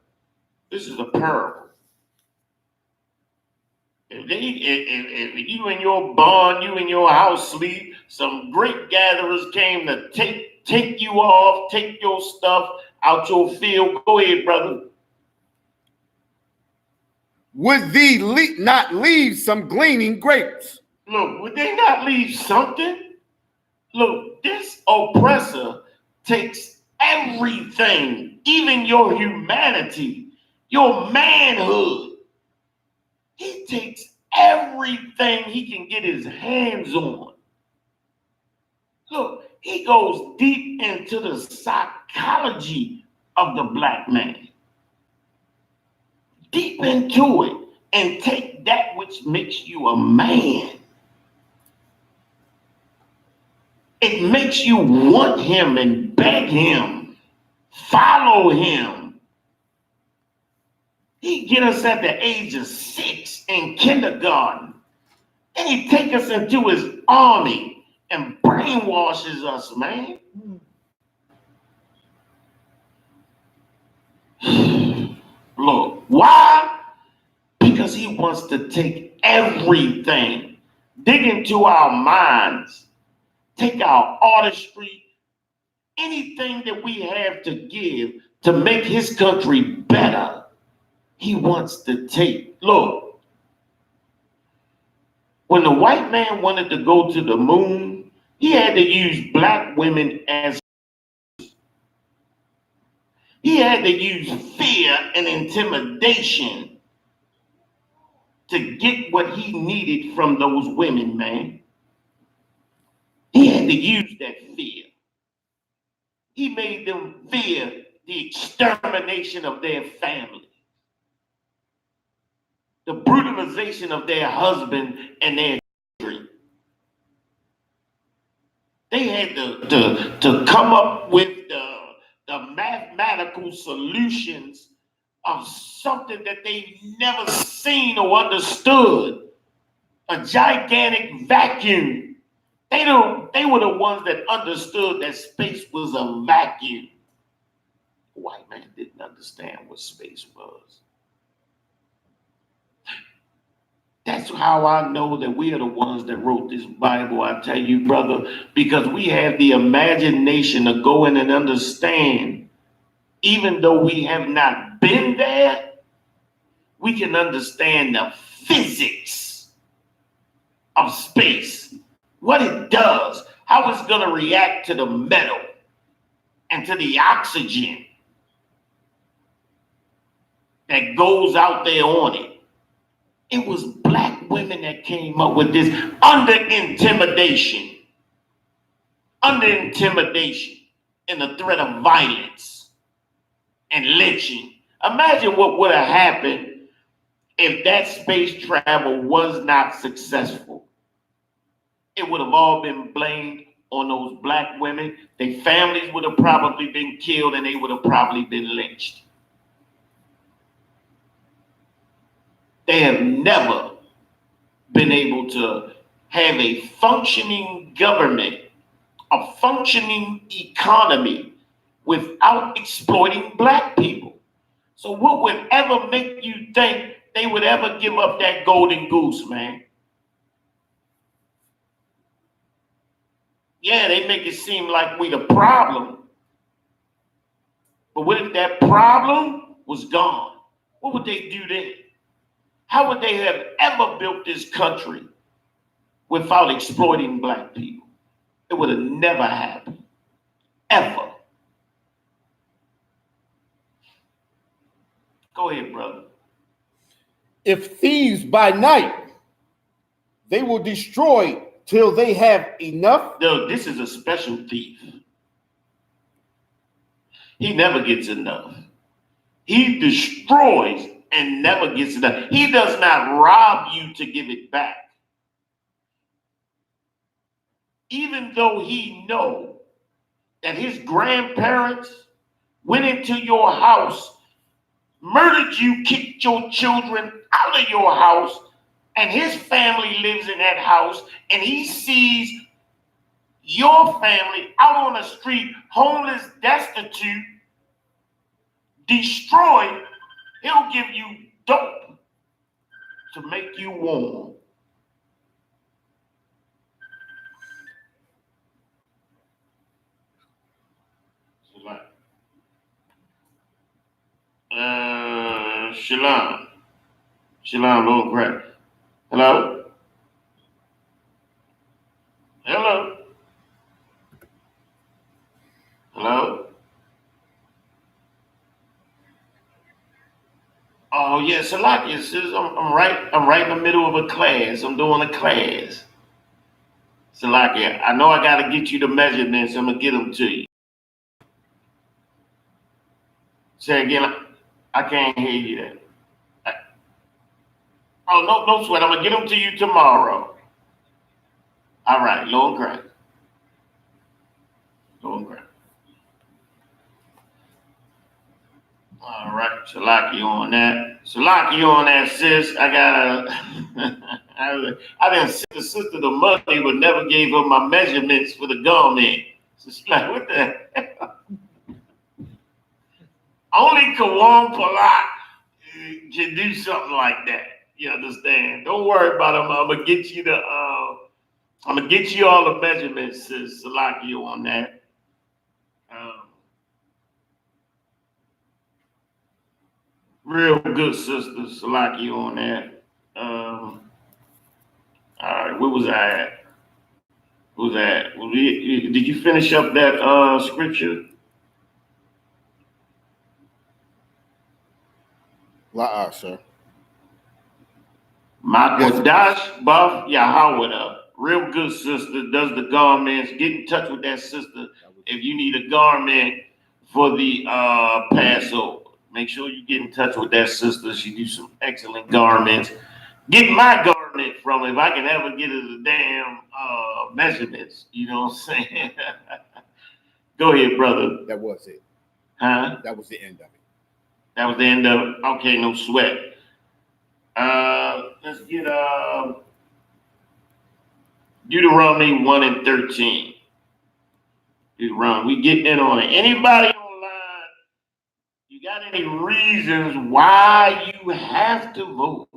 This is a parable. If you in your barn, you in your house sleep, some grape gatherers came to take you off, take your stuff out your field. Go ahead, brother. Would thee not leave some gleaning grapes? Look, would they not leave something? Look, this oppressor takes everything, even your humanity, your manhood. He takes everything he can get his hands on. Look, he goes deep into the psychology of the black man. Deep into it, and take that which makes you a man. It makes you want him and beg him, follow him. He get us at the age of 6 in kindergarten. And he take us into his army and brainwashes us, man. Look, why? Because he wants to take everything, dig into our minds, take our artistry, anything that we have to give to make his country better. He wants to take. Look, when the white man wanted to go to the moon, he had to use black women as. He had to use fear and intimidation to get what he needed from those women, man. He had to use that fear. He made them fear the extermination of their family, the brutalization of their husband and their children. They had to come up with the mathematical solutions of something that they've never seen or understood. A gigantic vacuum. They were the ones that understood that space was a vacuum. White man didn't understand what space was. That's how I know that we are the ones that wrote this Bible, I tell you, brother, because we have the imagination to go in and understand. Even though we have not been there, we can understand the physics of space, what it does, how it's going to react to the metal and to the oxygen that goes out there on it. It was black women that came up with this under intimidation and the threat of violence and lynching. Imagine what would have happened if that space travel was not successful. It would have all been blamed on those black women. Their families would have probably been killed and they would have probably been lynched. They have never been able to have a functioning government, a functioning economy without exploiting black people. So what would ever make you think they would ever give up that golden goose, man? Yeah, they make it seem like we the problem. But what if that problem was gone? What would they do then? How would they have ever built this country without exploiting black people? It would have never happened. Ever. Go ahead, brother. If thieves by night, they will destroy till they have enough. No, this is a special thief. He never gets enough. He destroys and never gets enough. He does not rob you to give it back. Even though he knows that his grandparents went into your house, murdered you, kicked your children out of your house, and his family lives in that house, and he sees your family out on the street, homeless, destitute, destroyed, he'll give you dope to make you warm. Shalom. Shalom, Lord Greg. Hello? Hello? Hello? Oh yeah, Salakia says I'm right in the middle of a class. I'm doing a class. Salakia, I know I gotta get you the measurements. I'm gonna get them to you. Say again, I can't hear you there. Oh, no sweat. I'm gonna get them to you tomorrow. All right, Lord Christ. Lord Christ. All right, Salaki on that. Salaki on that, sis. I didn't send the sister the money, but never gave her my measurements for the garment. So she's like, what the hell? Only Kawam Palak can do something like that. You understand? Don't worry about them. I'm gonna get you all the measurements, sis. Salaki on that. Real good, sister. Salaki on that. All right, where was I at? Who's that? Did you finish up that scripture? Sir. Makodash Buff Yahweh. Real good, sister. Does the garments. Get in touch with that sister. if you need a garment for the Passover, make sure you get in touch with that sister. She do some excellent garments. Get my garment from her if I can ever get her the damn measurements. You know what I'm saying? Go ahead, brother. That was it. Huh? That was the end of it. That was the end of it. Okay, no sweat. Let's get Deuteronomy 1 and 13. Deuteronomy, we get in on it. Anybody online, you got any reasons why you have to vote?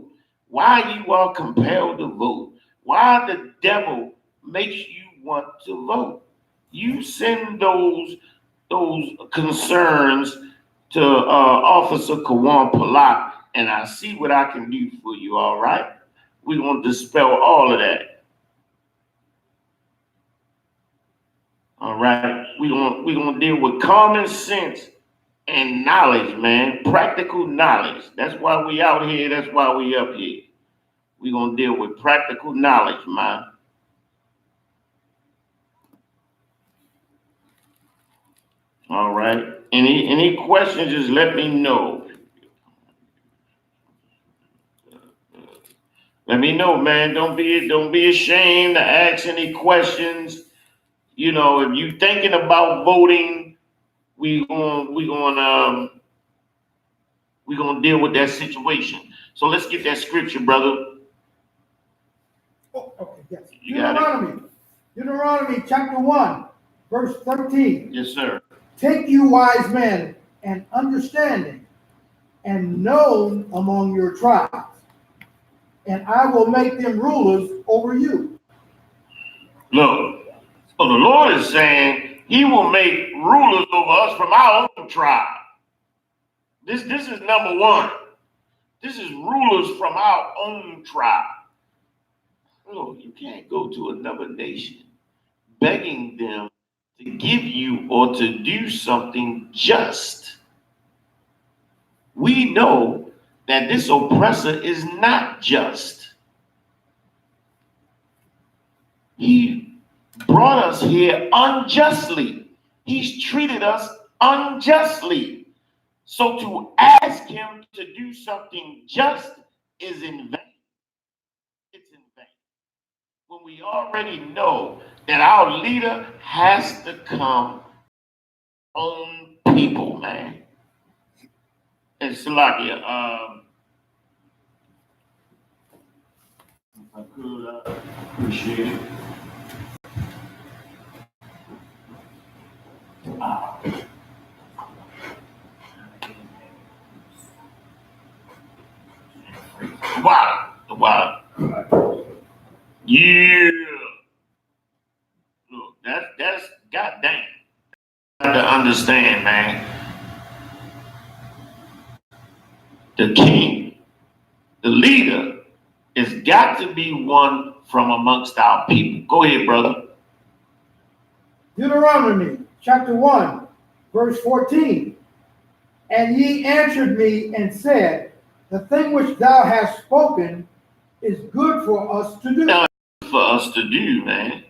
Why you are compelled to vote? Why the devil makes you want to vote? You send those concerns to Officer Kawan Palak, and I see what I can do for you, all right? We're going to dispel all of that. All right? We're gonna deal with common sense and knowledge, man. Practical knowledge. That's why we out here. That's why we up here. We're going to deal with practical knowledge, man. All right. Any questions, just let me know. Let me know, man. Don't be ashamed to ask any questions. You know, if you thinking about voting, we gonna deal with that situation. So let's get that scripture, brother. Oh, okay, yes. You got it? Deuteronomy chapter 1, verse 13. Yes, sir. Take you wise men and understanding and known among your tribes, and I will make them rulers over you. Look, so the Lord is saying he will make rulers over us from our own tribe. This is number one. This is rulers from our own tribe. Look, you can't go to another nation begging them to give you or to do something just. We know that this oppressor is not just. He brought us here unjustly. He's treated us unjustly. So to ask him to do something just is in vain. It's in vain. When we already know that our leader has to come on people, man. And Salakia, if I could, appreciate it. Wow. Yeah. Look, that's goddamn. You have to understand, man. The king, the leader, has got to be one from amongst our people. Go ahead, brother. Deuteronomy chapter 1, verse 14. And ye answered me and said, the thing which thou hast spoken is good for us to do. Now, it's for us to do, man.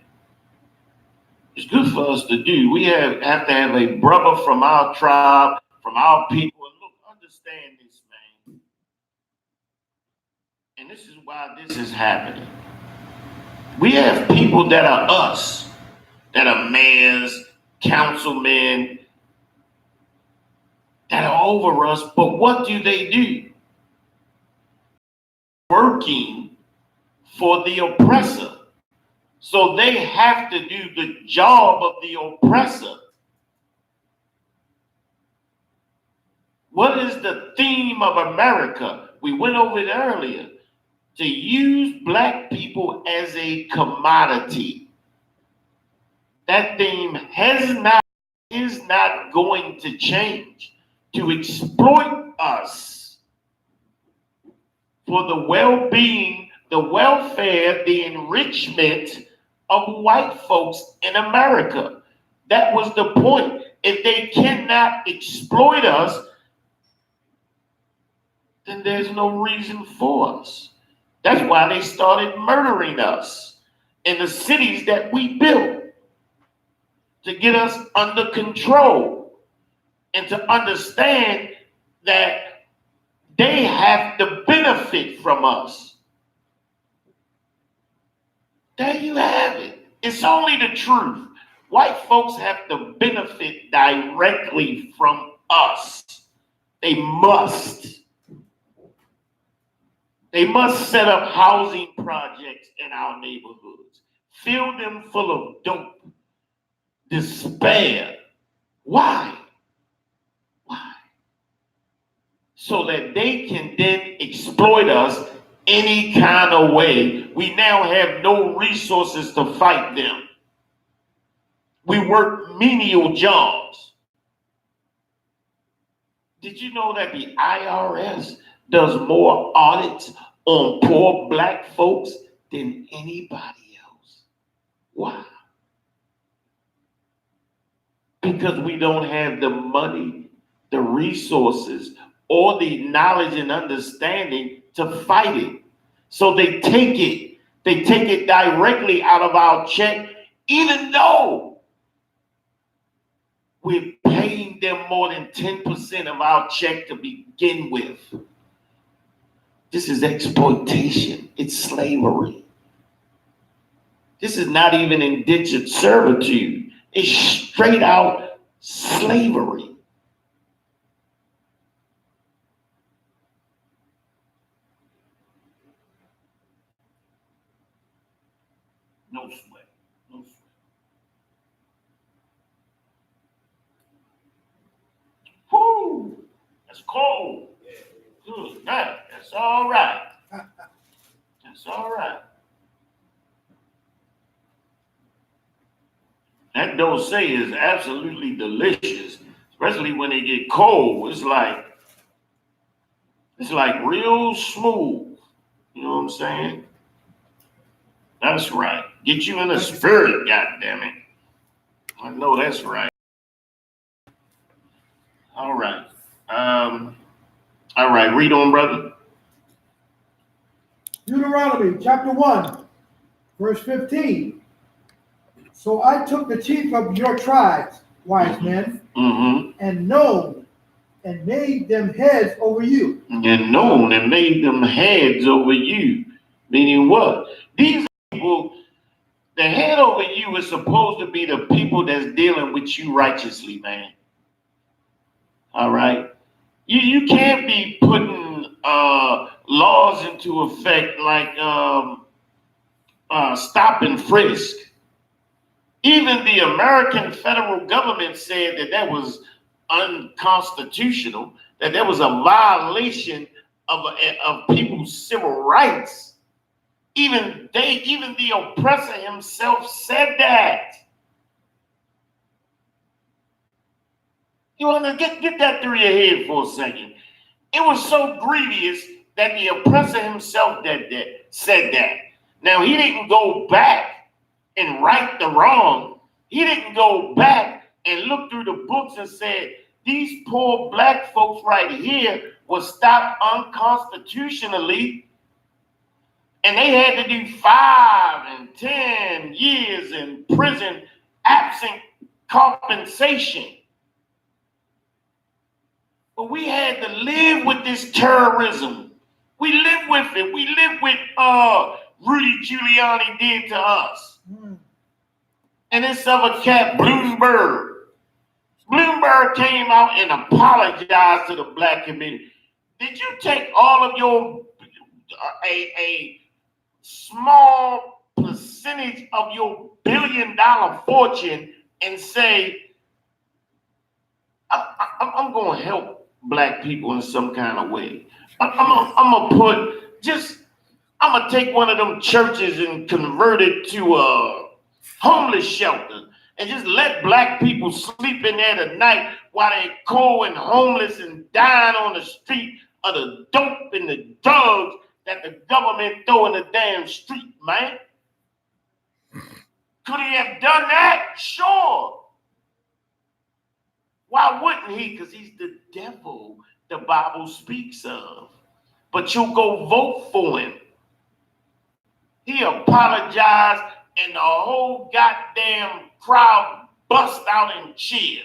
It's good for us to do. We have to have a brother from our tribe, from our people. And look, understand this, man. And this is why this is happening. We have people that are us, that are mayors, councilmen, that are over us. But what do? Working for the oppressor. So they have to do the job of the oppressor. What is the theme of America? We went over it earlier. To use black people as a commodity. That theme is not going to change. To exploit us for the well-being, the welfare, the enrichment of white folks in America. That was the point. If they cannot exploit us, then there's no reason for us. That's why they started murdering us in the cities that we built. to get us under control and to understand that they have to benefit from us. There you have it. It's only the truth. White folks have to benefit directly from us. They must. They must set up housing projects in our neighborhoods, fill them full of dope, despair. Why? Why? So that they can then exploit us any kind of way. We now have no resources to fight them. We work menial jobs. Did you know that the IRS does more audits on poor black folks than anybody else? Why? Because we don't have the money, the resources, or the knowledge and understanding to fight it. So they take it. They take it directly out of our check, even though we're paying them more than 10% of our check to begin with. This is exploitation. It's slavery. This is not even indentured servitude. It's straight out slavery. No sweat. No sweat. Whoo! That's cold. Good night. That's all right. That's all right. That dosé is absolutely delicious, especially when they get cold. It's like real smooth. You know what I'm saying? That's right. Get you in the spirit, goddammit. I know that's right. All right. All right, read on, brother. Deuteronomy chapter 1, verse 15. So I took the chief of your tribes, wise men, and known, and made them heads over you. And known and made them heads over you. Meaning what? These people, the head over you is supposed to be the people that's dealing with you righteously, man. All right? You can't be putting laws into effect like stop and frisk. Even the American federal government said that was unconstitutional, that there was a violation of people's civil rights. Even the oppressor himself said that. You want to get that through your head for a second. It was so grievous that the oppressor himself said that. Now, he didn't go back and right the wrong. He didn't go back and look through the books and said, these poor black folks right here were stopped unconstitutionally, and they had to do 5 and 10 years in prison absent compensation. But we had to live with this terrorism. We live with it. We live with Rudy Giuliani did to us. And this other cat, Bloomberg. Bloomberg came out and apologized to the black community. Did you take all of your, a small percentage of your billion-dollar fortune and say, I'm going to help black people in some kind of way. I'm going to take one of them churches and convert it to a homeless shelter and just let black people sleep in there tonight while they cold and homeless and dying on the street of the dope and the drugs that the government throw in the damn street, man. Could he have done that? Sure. Why wouldn't he? Because he's the devil the Bible speaks of. But you'll go vote for him. He apologized, and the whole goddamn crowd bust out and cheer.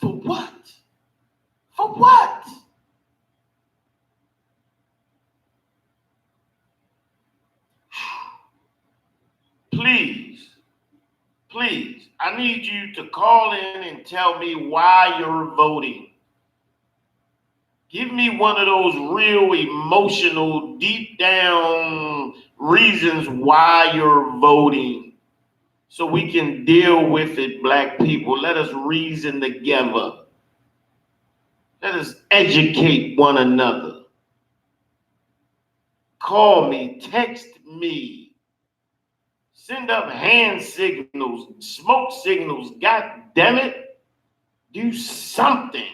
For what? For what? Please, please, I need you to call in and tell me why you're voting. Give me one of those real emotional, deep down reasons why you're voting so we can deal with it, Black people. Let us reason together. Let us educate one another. Call me, text me, send up hand signals, smoke signals. God damn it, do something.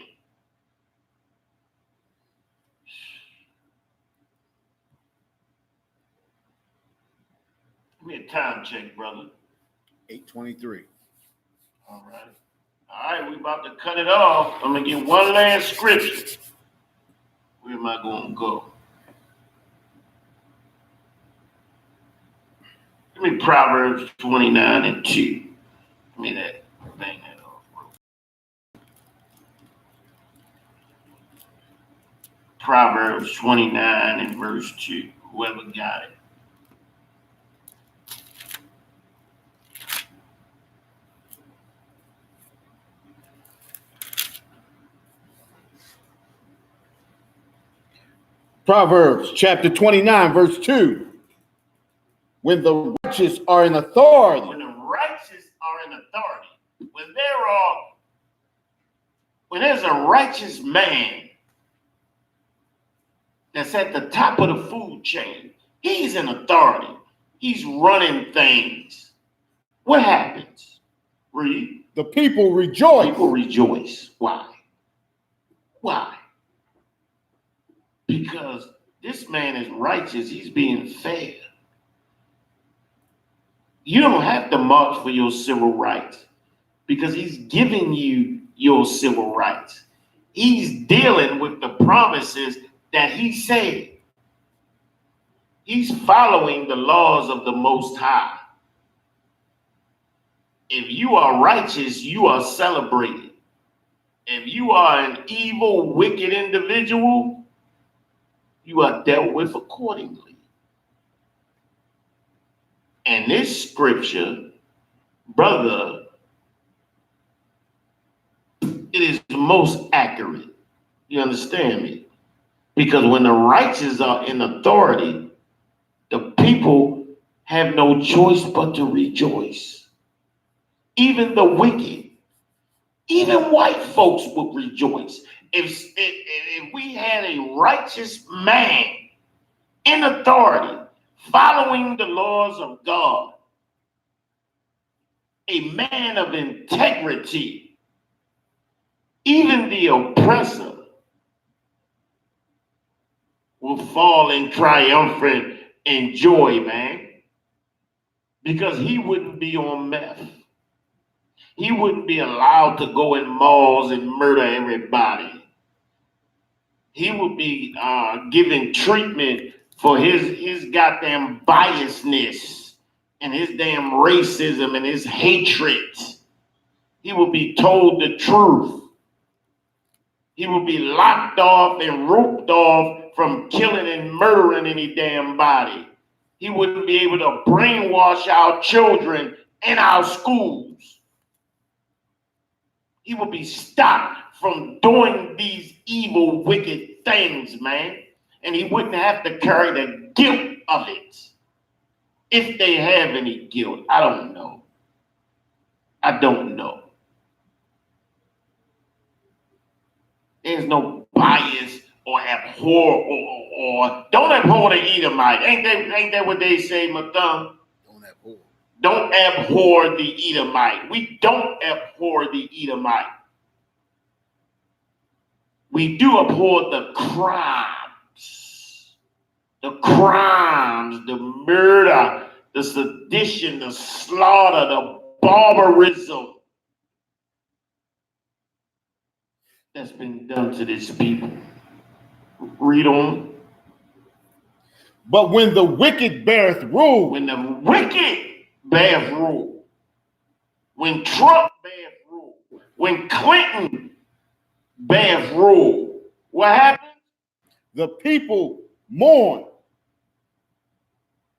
Give me a time check, brother. 8:23. All right. All right, we about to cut it off. I'm going to get one last scripture. Where am I going to go? Give me Proverbs 29 and 2. Give me that. Bang that off. Proverbs 29 and verse 2. Whoever got it. Proverbs chapter 29, verse 2. When the righteous are in authority. When the righteous are in authority. When there's a righteous man that's at the top of the food chain, he's in authority. He's running things. What happens? Read. The people rejoice. People rejoice. Why? Why? Because this man is righteous. He's being fair. You don't have to march for your civil rights because he's giving you your civil rights. He's dealing with the promises that he said. He's following the laws of the Most High. If you are righteous, you are celebrated. If you are an evil, wicked individual, you are dealt with accordingly. And this scripture, brother, it is most accurate. You understand me? Because when the righteous are in authority, the people have no choice but to rejoice. Even the wicked, even white folks would rejoice. If we had a righteous man in authority, following the laws of God, a man of integrity, even the oppressor will fall in triumphant in joy, man, because he wouldn't be on meth. He wouldn't be allowed to go in malls and murder everybody. He would be given treatment for his goddamn biasness and his damn racism and his hatred. He would be told the truth. He would be locked off and roped off from killing and murdering any damn body. He wouldn't be able to brainwash our children in our schools. He would be stopped from doing these evil, wicked things, man. And he wouldn't have to carry the guilt of it. If they have any guilt, I don't know. I don't know. There's no bias or abhor or don't abhor the Edomite. Ain't that what they say, Matham? Don't abhor. Don't abhor the Edomite. We don't abhor the Edomite. We do abhor the crimes. The crimes, the murder, the sedition, the slaughter, the barbarism that's been done to this people. Read on. But when the wicked beareth rule, When the wicked beareth rule, when Trump beareth rule, when Clinton beareth rule, what happens? the people mourn.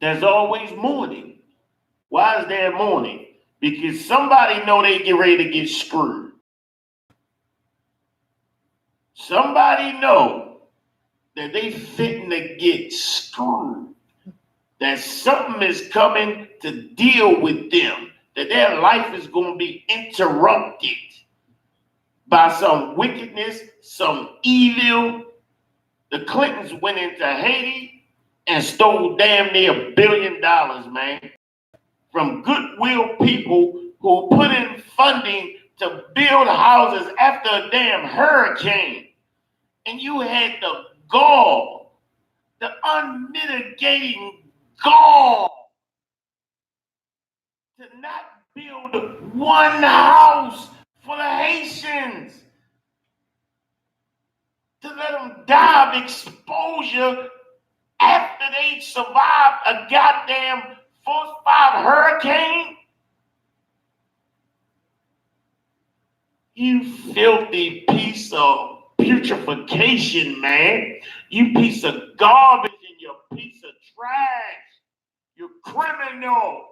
There's always mourning. Why is there mourning? Because somebody know they get ready to get screwed. Somebody know that they fitting to get screwed. That something is coming to deal with them. That their life is going to be interrupted by some wickedness, some evil. The Clintons went into Haiti and stole damn near $1 billion, man, from goodwill people who put in funding to build houses after a damn hurricane. And you had the gall, the unmitigating gall, to not build one house for the Haitians, to let them die of exposure after they survived a goddamn 4-5 hurricane. You filthy piece of putrefaction, man. You piece of garbage and you piece of trash. You're criminal.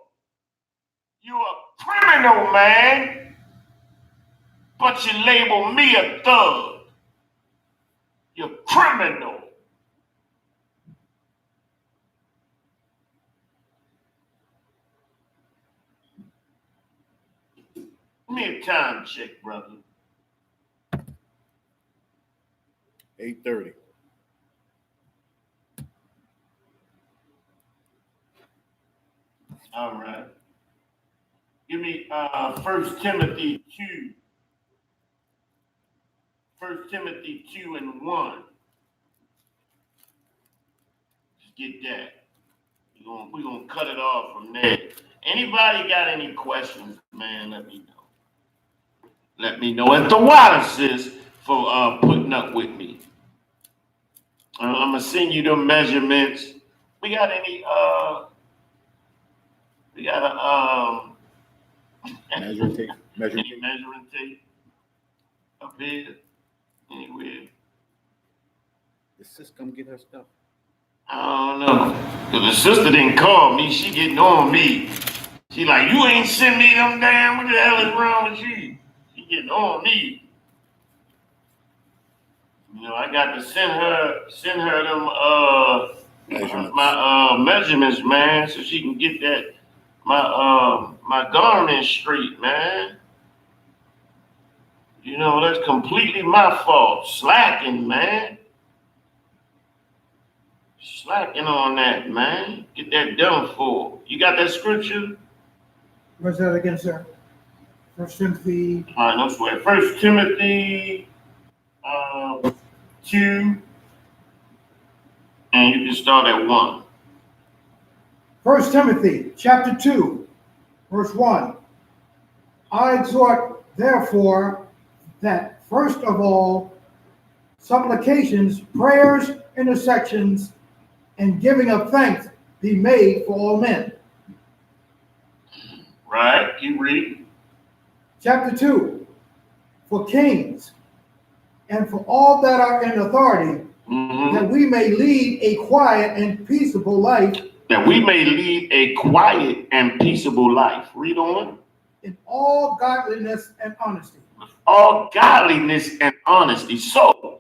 You're a criminal, man. But you label me a thug. You're criminal. Give me a time check, brother. 8:30. All right. Give me 1 Timothy 2. 1 Timothy 2 and 1. Just get that. We're gonna cut it off from there. Anybody got any questions, man, let me know. Let me know. And the Wallaces for putting up with me. I'm gonna send you the measurements. We got any we got a Measuring tape. any measuring tape up here? Anywhere? The sis come get her stuff. I don't know. Cause the sister didn't call me. She getting on me. She like, you ain't send me them damn. What the hell is wrong with you? She getting on me. You know, I got to send her them Measurements. my measurements, man, so she can get that my garment straight, man. You know, that's completely my fault. Slacking, man. Slacking on that, man. Get that done for. You got that scripture? Where's that again, sir? 1 Timothy. All right, no sweat. 1 Timothy 2, and you can start at 1. 1 Timothy chapter 2, verse 1. I exhort, therefore, that first of all, supplications, prayers, intersections, and giving of thanks be made for all men. Right, keep reading. Chapter 2, for kings and for all that are in authority, that we may lead a quiet and peaceable life. That we may lead a quiet and peaceable life. Read on. In all godliness and honesty. All godliness and honesty. So,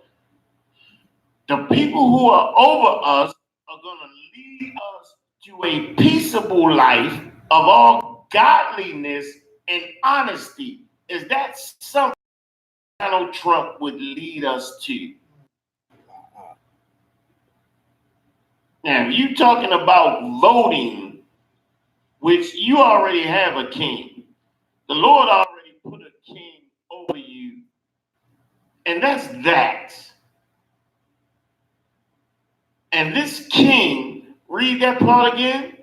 the people who are over us are going to lead us to a peaceable life of all godliness and honesty. Is that something Donald Trump would lead us to? Now, if you're talking about voting, which you already have a king, the Lord already put a king over you, and that's that. And this king, read that part again.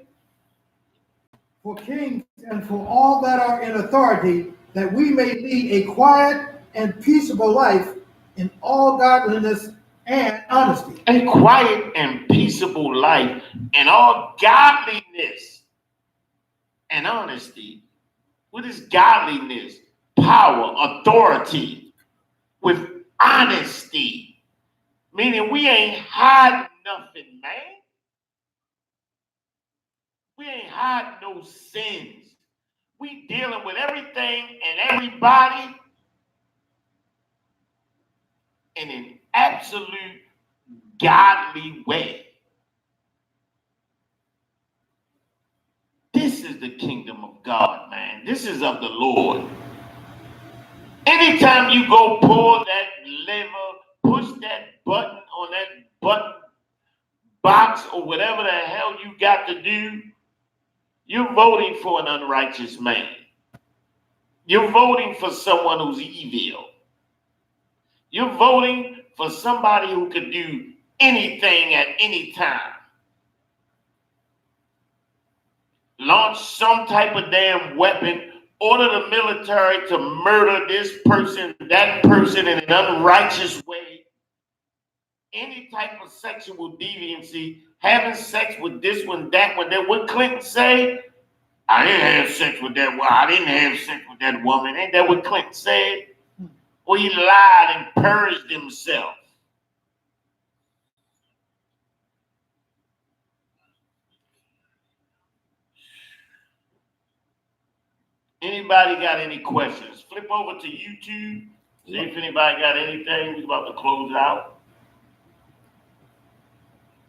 For kings and for all that are in authority, that we may lead a quiet and peaceable life in all godliness and honesty. A quiet and peaceable life in all godliness and honesty. What is godliness? Power, authority, with honesty. Meaning we ain't hiding nothing, man. We ain't hiding no sins. We dealing with everything and everybody in an absolute godly way. This is the kingdom of God, man. This is of the Lord. Anytime you go pull that lever, push that button on that button box or whatever the hell you got to do, you're voting for an unrighteous man. You're voting for someone who's evil. You're voting for somebody who could do anything at any time. Launch some type of damn weapon, order the military to murder this person, that person in an unrighteous way. Any type of sexual deviancy, having sex with this one, that one, that what Clinton say? I didn't have sex with that one. I didn't have sex with that woman. Ain't that what Clinton said? Or he lied and purged himself. Anybody got any questions? Flip over to YouTube. See if anybody got anything. We're about to close it out.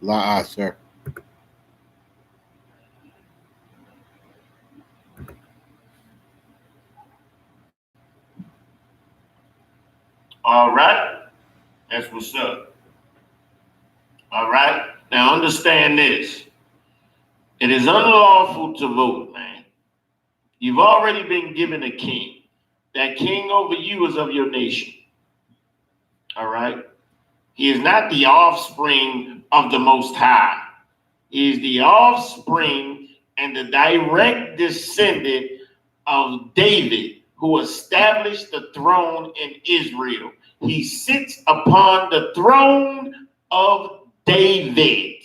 La, sir. All right. That's what's up. All right. Now understand this. It is unlawful to vote, man. You've already been given a king. That king over you is of your nation. All right. He is not the offspring of the Most High. He is the offspring and the direct descendant of David, who established the throne in Israel. He sits upon the throne of David,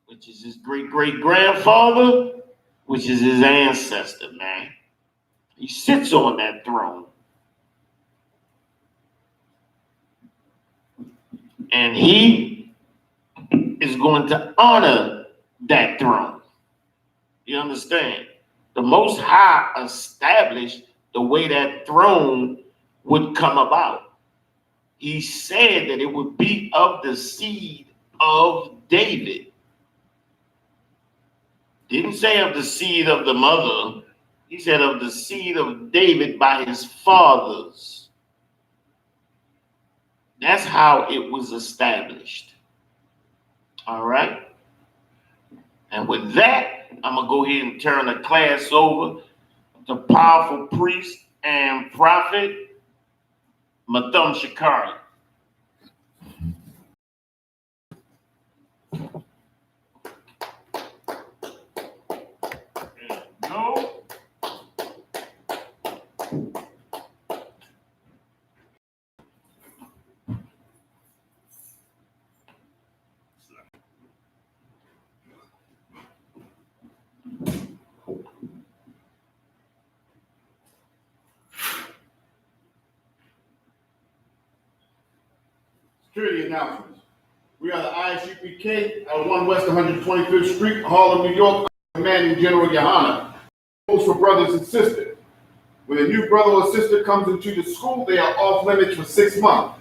which is his great-great-grandfather, which is his ancestor, man. He sits on that throne. And he is going to honor that throne. You understand? The Most High established the way that throne would come about. He said that it would be of the seed of David. Didn't say of the seed of the mother. He said of the seed of David by his fathers. That's how it was established. All right? And with that, I'm going to go ahead and turn the class over to powerful priest and prophet, Matham Shakari. Go. Security announcements. We are the Isupk at 1 West 125th Street, Harlem, New York. Commanding General Yohana. Rules for brothers and sisters. When a new brother or sister comes into the school, they are off limits for 6 months.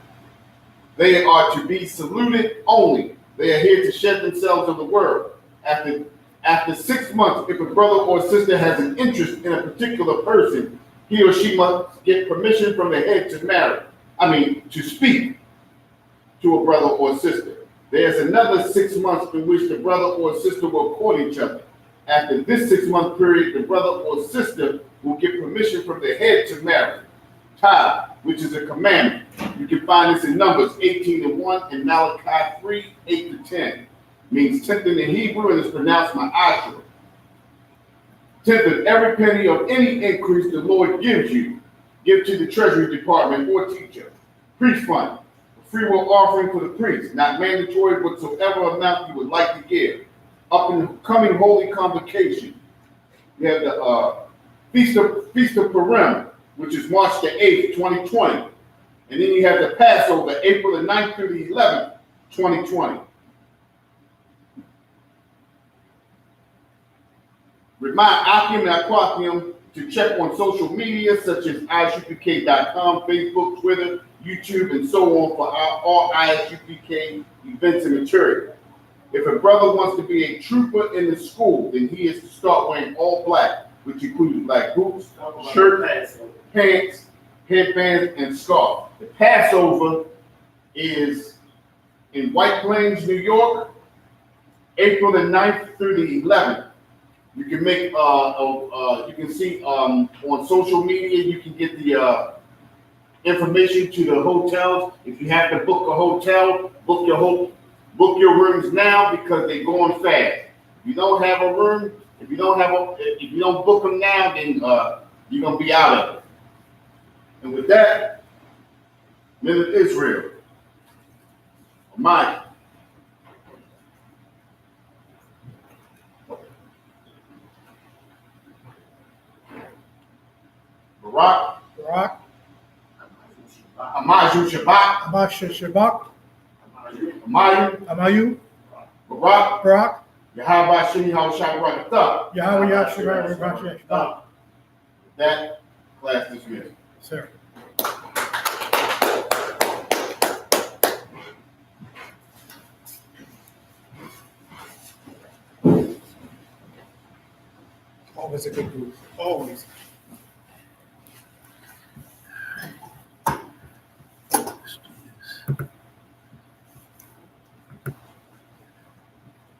They are to be saluted only. They are here to shed themselves of the word. After 6 months, if a brother or sister has an interest in a particular person, he or she must get permission from the head to speak to a brother or sister. There's another 6 months in which the brother or sister will court each other. After this 6 month period, the brother or sister will get permission from the head to marry. Tithe, which is a commandment. You can find this in Numbers 18:1 and Malachi 3:8-10. Means tenth in the Hebrew and is pronounced ma'asher. Tenth of every penny of any increase the Lord gives you, give to the Treasury Department or teacher. Preach fund. free will offering for the priest, not mandatory whatsoever amount you would like to give. Up in the coming holy convocation, you have the Feast of Purim, which is March the 8th, 2020. And then you have the Passover, April the 9th through the 11th, 2020. Remind Akim and Aquakium to check on social media such as isupk.com, Facebook, Twitter, YouTube, and so on for all ISUPK events and material. If a brother wants to be a trooper in the school, then he is to start wearing all black, which includes black boots, shirt, pants, headbands, and scarf. The Passover is in White Plains, New York, April the 9th through the 11th. You can make, you can see on social media, you can get the information to the hotels. If you have to book a hotel, book your rooms now because they're going fast. If you don't have a room, if you don't book them now, then you're gonna be out of it. And with that, men of Israel, Mike. Barak, Amaju Shabbat, Amayu, Barak, Yahweh Shini Hawashai Barakatah. That class dismissed. Sir. Always a good group.